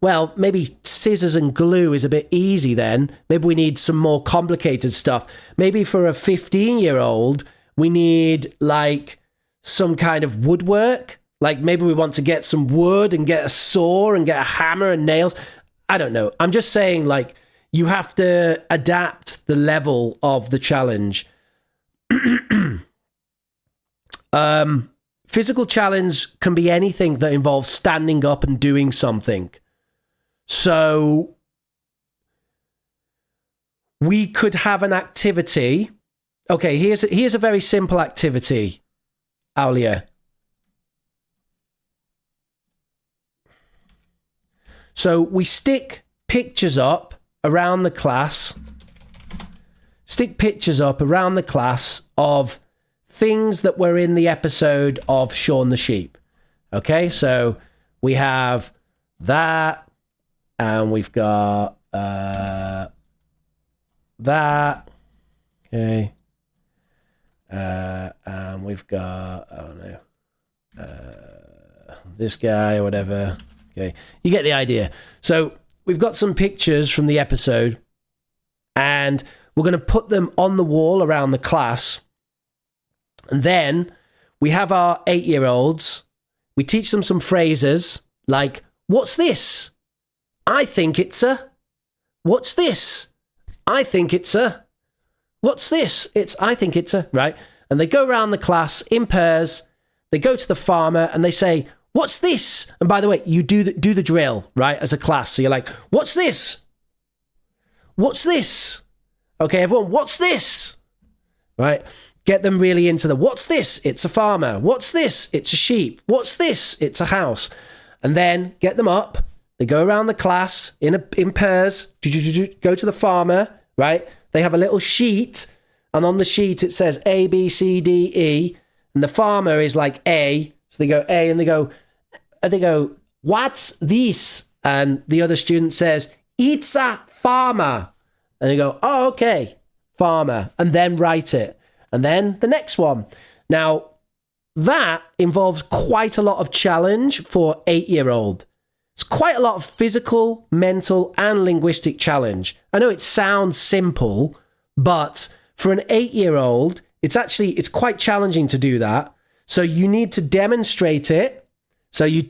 Well, maybe scissors and glue is a bit easy then. Maybe we need some more complicated stuff. Maybe for a 15-year-old, we need like some kind of woodwork. Like maybe we want to get some wood and get a saw and get a hammer and nails. I don't know. I'm just saying like you have to adapt the level of the challenge. Physical challenge can be anything that involves standing up and doing something. So we could have an activity. Okay, here's a very simple activity, Aulia. So we stick pictures up around the class. Stick pictures up around the class of things that were in the episode of Shaun the Sheep. Okay, so we have that, and we've got that. Okay, and we've got, I don't know, this guy or whatever. Okay, you get the idea. So we've got some pictures from the episode, and we're going to put them on the wall around the class. And then we have our 8-year-olds. We teach them some phrases like, what's this? I think it's a. What's this? I think it's a. What's this? I think it's a. Right? And they go around the class in pairs. They go to the farmer and they say, what's this? And by the way, you do the drill, right, as a class. So you're like, what's this? What's this? Okay, everyone, what's this? Right? Get them really into the, what's this? It's a farmer. What's this? It's a sheep. What's this? It's a house. And then get them up. They go around the class in pairs, go to the farmer, right? They have a little sheet, and on the sheet it says A, B, C, D, E, and the farmer is like A. So they go A, and they go, what's this? And the other student says, it's a farmer. And they go, oh, okay, farmer, and then write it. And then the next one. Now, that involves quite a lot of challenge for 8-year-old. It's quite a lot of physical, mental, and linguistic challenge. I know it sounds simple, but for an 8-year-old, it's quite challenging to do that. So you need to demonstrate it. So you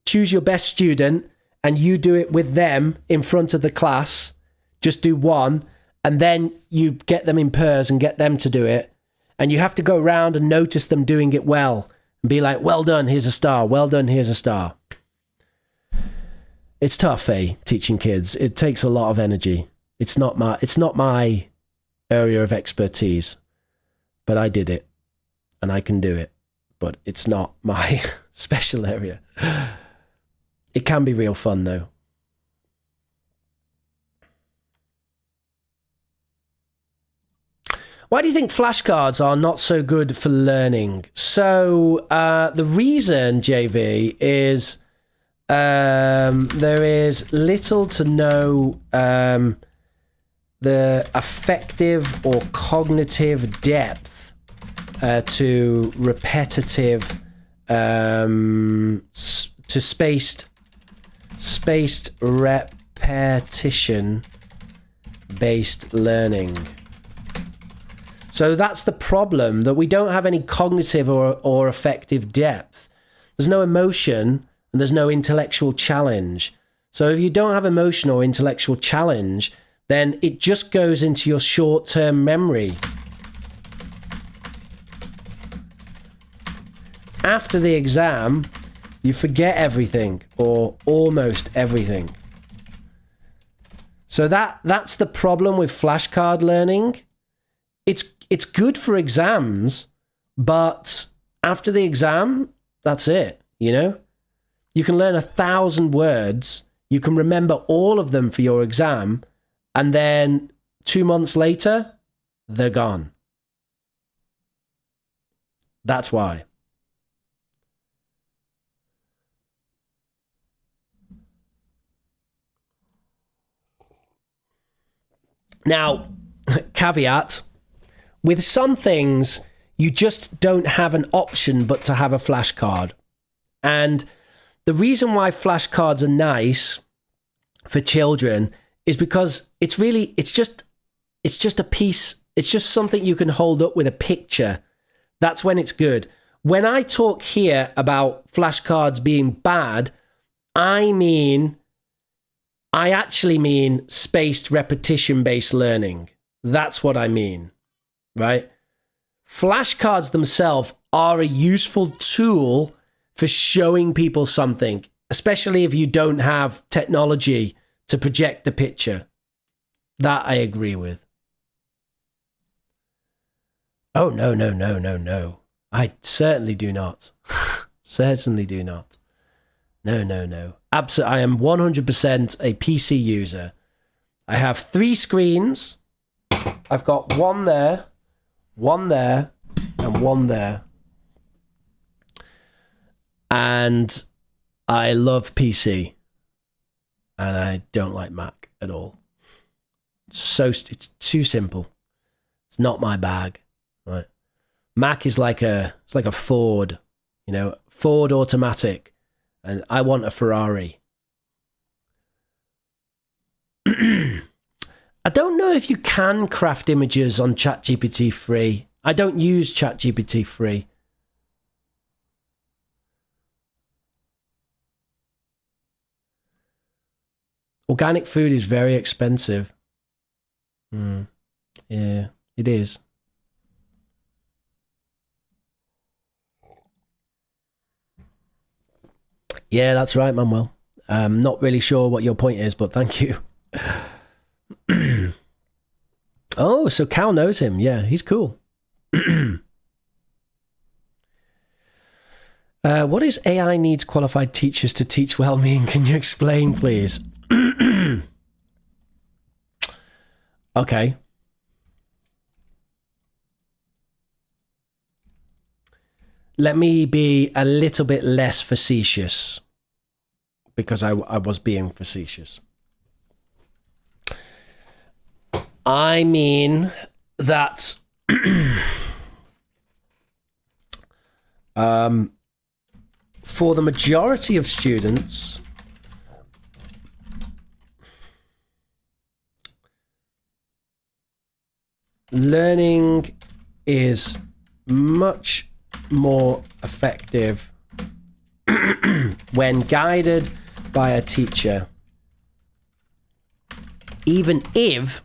choose your best student and you do it with them in front of the class. Just do one. And then you get them in pairs and get them to do it. And you have to go around and notice them doing it well. And be like, well done, here's a star. Well done, here's a star. It's tough, teaching kids. It takes a lot of energy. It's not my area of expertise. But I did it. And I can do it. But it's not my special area. It can be real fun, though. Why do you think flashcards are not so good for learning? So the reason, JV, is there is little to no the affective or cognitive depth to repetitive to spaced repetition based learning. So that's the problem, that we don't have any cognitive or affective depth. There's no emotion and there's no intellectual challenge. So if you don't have emotion or intellectual challenge, then it just goes into your short-term memory. After the exam, you forget everything or almost everything. So that's the problem with flashcard learning. It's good for exams, but after the exam, that's it, you know? You can learn 1,000 words, you can remember all of them for your exam, and then 2 months later, they're gone. That's why. Now, caveat, with some things, you just don't have an option but to have a flashcard. And the reason why flashcards are nice for children is because it's just a piece, it's just something you can hold up with a picture. That's when it's good. When I talk here about flashcards being bad, I actually mean spaced repetition-based learning. That's what I mean, right? Flashcards themselves are a useful tool for showing people something, especially if you don't have technology to project the picture. That I agree with. Oh, no. I certainly do not. Certainly do not. No. Absolutely, I am 100% a PC user. I have 3 screens. I've got one there, and one there. And I love PC. And I don't like Mac at all. It's too simple. It's not my bag. Right? Mac is like a Ford, you know, Ford automatic. And I want a Ferrari. I don't know if you can craft images on ChatGPT free. I don't use ChatGPT free. Organic food is very expensive. Yeah, it is. Yeah, that's right, Manuel. I'm not really sure what your point is, but thank you. Oh, so Cal knows him. Yeah, he's cool. What is AI needs qualified teachers to teach well mean? Can you explain, please? Okay. Let me be a little bit less facetious, because I was being facetious. I mean that for the majority of students, learning is much more effective when guided by a teacher, even if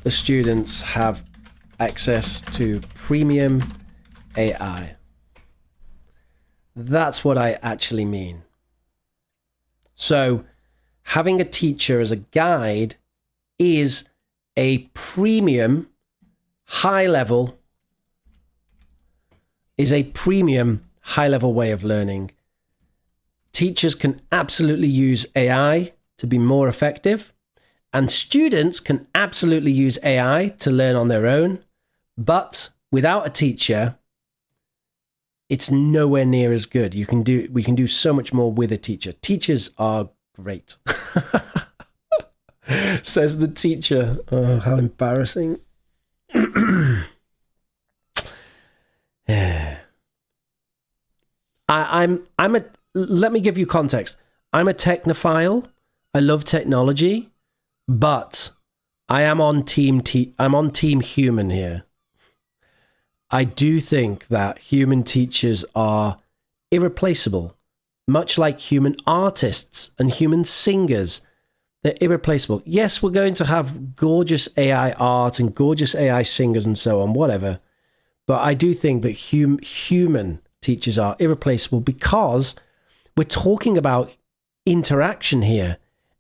the students have access to premium AI. That's what I actually mean. So having a teacher as a guide is a premium high level way of learning. Teachers can absolutely use AI to be more effective, and students can absolutely use AI to learn on their own. But without a teacher, it's nowhere near as good. We can do so much more with a teacher. Teachers are great. Says the teacher. Oh, how embarrassing. Let me give you context. I'm a technophile. I love technology, but I am on I'm on team human here. I do think that human teachers are irreplaceable, much like human artists and human singers. They're irreplaceable. Yes, we're going to have gorgeous AI art and gorgeous AI singers and so on, whatever. But I do think that human teachers are irreplaceable because we're talking about interaction here.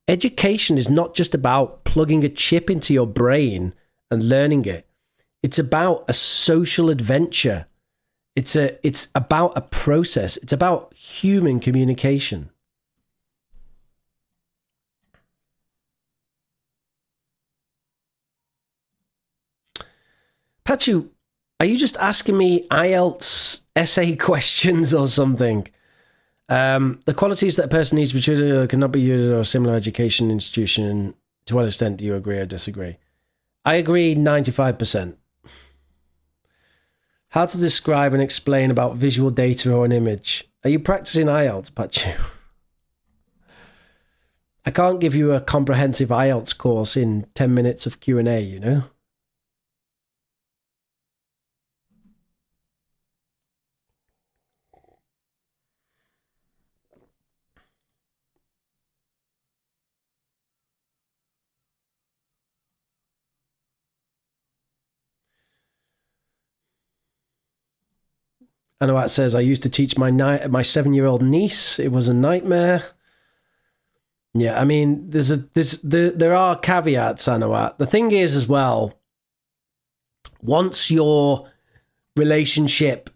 Education is not just about plugging a chip into your brain and learning it. It's about a social adventure. It's about a process. It's about human communication. Pachu, are you just asking me IELTS essay questions or something? The qualities that a person needs to be treated cannot be used in a similar education institution. To what extent do you agree or disagree? I agree 95%. How to describe and explain about visual data or an image. Are you practicing IELTS, Pachu? I can't give you a comprehensive IELTS course in 10 minutes of Q&A, you know? I know what it says. I used to teach my 7-year-old niece. It was a nightmare. Yeah, I mean, there are caveats, Anawat. The thing is, as well, once your relationship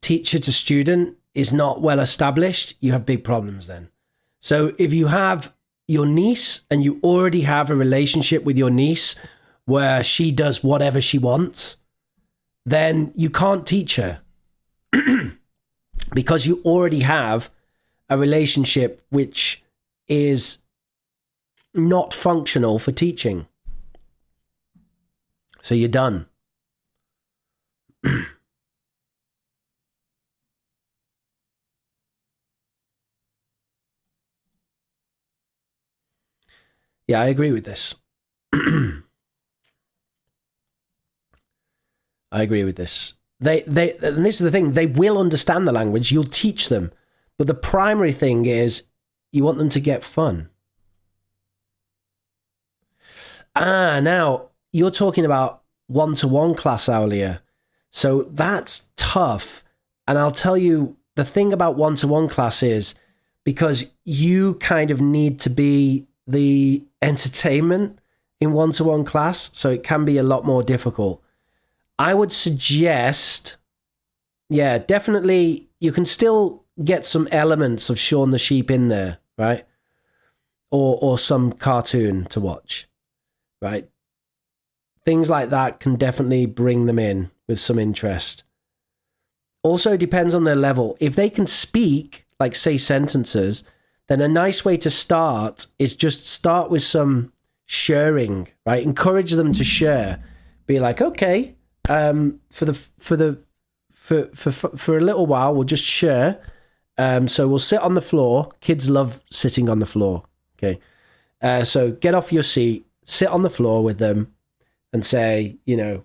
teacher to student is not well established, you have big problems then. So if you have your niece and you already have a relationship with your niece where she does whatever she wants, then you can't teach her. Because you already have a relationship which is not functional for teaching. So you're done. Yeah, I agree with this. I agree with this. And this is the thing, they will understand the language, you'll teach them. But the primary thing is you want them to get fun. Now, you're talking about one-to-one class earlier. So that's tough. And I'll tell you, the thing about one-to-one class is because you kind of need to be the entertainment in one-to-one class, so it can be a lot more difficult. I would suggest, yeah, definitely you can still get some elements of Shaun the Sheep in there, right? Or some cartoon to watch, right? Things like that can definitely bring them in with some interest. Also depends on their level. If they can speak, like say sentences, then a nice way to start is just start with some sharing, right? Encourage them to share. Be like, okay, for a little while, we'll just share. So we'll sit on the floor. Kids love sitting on the floor. Okay. So get off your seat, sit on the floor with them and say, you know,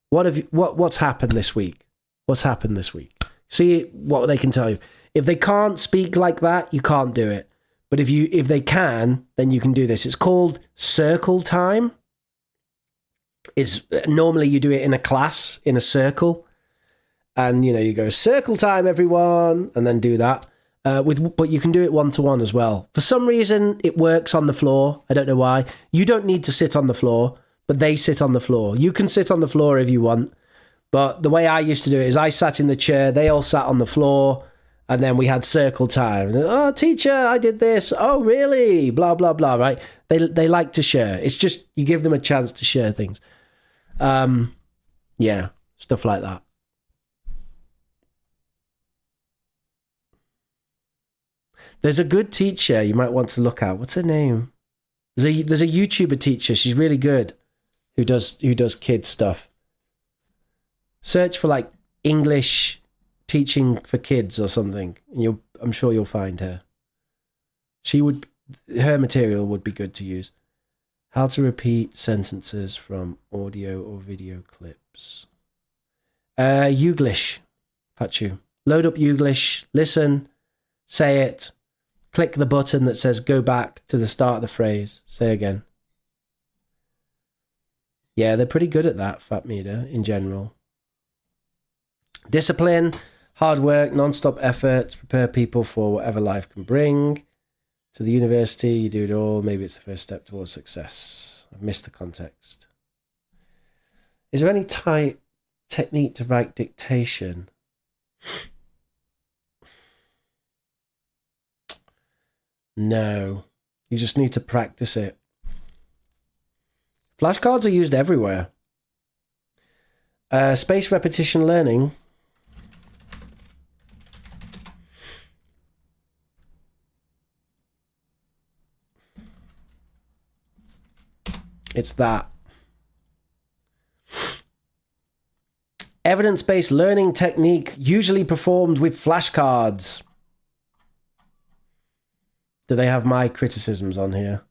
what's happened this week? What's happened this week? See what they can tell you. If they can't speak like that, you can't do it. But if they can, then you can do this. It's called circle time. Normally you do it in a class, in a circle. And, you know, you go, circle time, everyone, and then do that. But you can do it one-to-one as well. For some reason, it works on the floor. I don't know why. You don't need to sit on the floor, but they sit on the floor. You can sit on the floor if you want. But the way I used to do it is I sat in the chair, they all sat on the floor, and then we had circle time. Oh, teacher, I did this. Oh, really? Blah, blah, blah, right? They like to share. It's just you give them a chance to share things. Yeah, stuff like that. There's a good teacher you might want to look at. What's her name? There's a YouTuber teacher. She's really good who does kids stuff. Search for like English teaching for kids or something, and I'm sure you'll find her. Her material would be good to use. How to repeat sentences from audio or video clips. Youglish, Pachu. Load up Youglish, listen, say it, click the button that says go back to the start of the phrase, say again. Yeah, they're pretty good at that, Fatmida, in general. Discipline, hard work, non-stop effort to prepare people for whatever life can bring. To the university, you do it all. Maybe it's the first step towards success. I've missed the context. Is there any technique to write dictation? No. You just need to practice it. Flashcards are used everywhere. Spaced repetition learning. It's that. Evidence-based learning technique usually performed with flashcards. Do they have my criticisms on here?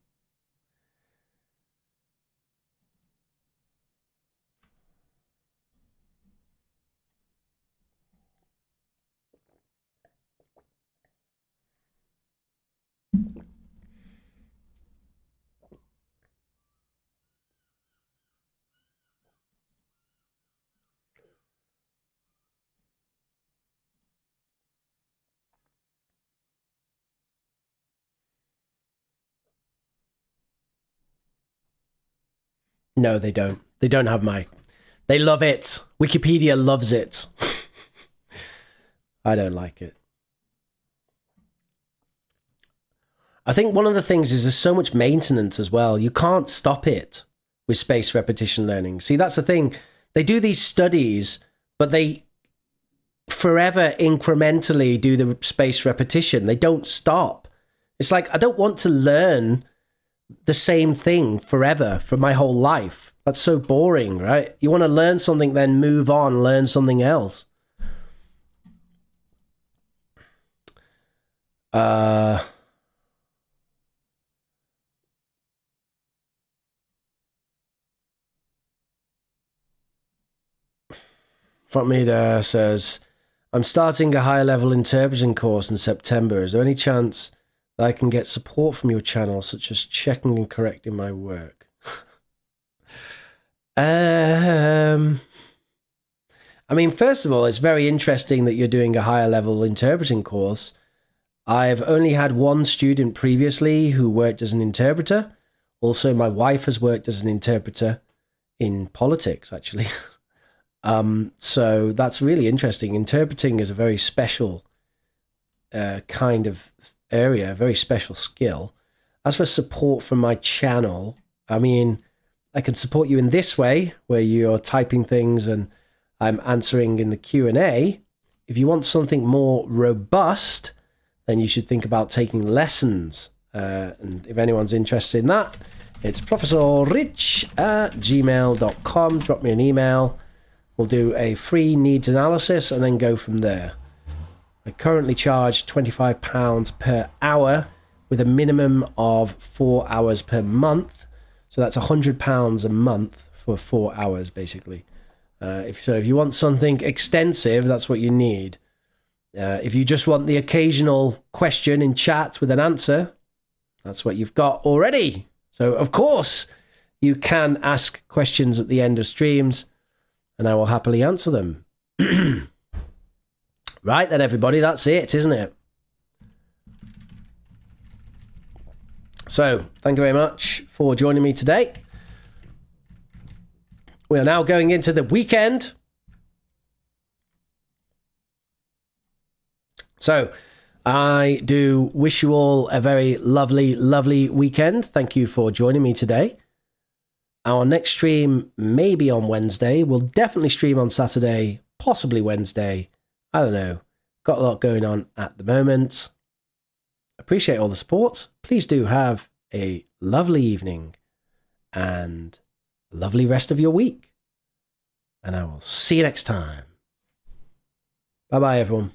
No, they don't. They don't have my... They love it. Wikipedia loves it. I don't like it. I think one of the things is there's so much maintenance as well. You can't stop it with spaced repetition learning. See, that's the thing. They do these studies, but they forever incrementally do the spaced repetition. They don't stop. It's like, I don't want to learn the same thing forever for my whole life. That's so boring, right? You want to learn something, then move on, learn something else. Fatmida says, I'm starting a higher level interpreting course in September. Is there any chance that I can get support from your channel, such as checking and correcting my work? I mean, first of all, it's very interesting that you're doing a higher level interpreting course. I've only had one student previously who worked as an interpreter. Also, my wife has worked as an interpreter in politics, actually. So that's really interesting. Interpreting is a very special kind of area, a very special skill. As for support from my channel, I mean, I can support you in this way, where you're typing things and I'm answering in the Q&A. If you want something more robust, then you should think about taking lessons. And if anyone's interested in that, it's professorrich@gmail.com. Drop me an email. We'll do a free needs analysis and then go from there. I currently charge £25 per hour with a minimum of 4 hours per month. So that's £100 a month for 4 hours, basically. If you want something extensive, that's what you need. If you just want the occasional question in chat with an answer, that's what you've got already. So, of course, you can ask questions at the end of streams, and I will happily answer them. Right then, everybody, that's it, isn't it? So, thank you very much for joining me today. We are now going into the weekend. So, I do wish you all a very lovely, lovely weekend. Thank you for joining me today. Our next stream may be on Wednesday. We'll definitely stream on Saturday, possibly Wednesday. I don't know. Got a lot going on at the moment. Appreciate all the support. Please do have a lovely evening and a lovely rest of your week. And I will see you next time. Bye-bye, everyone.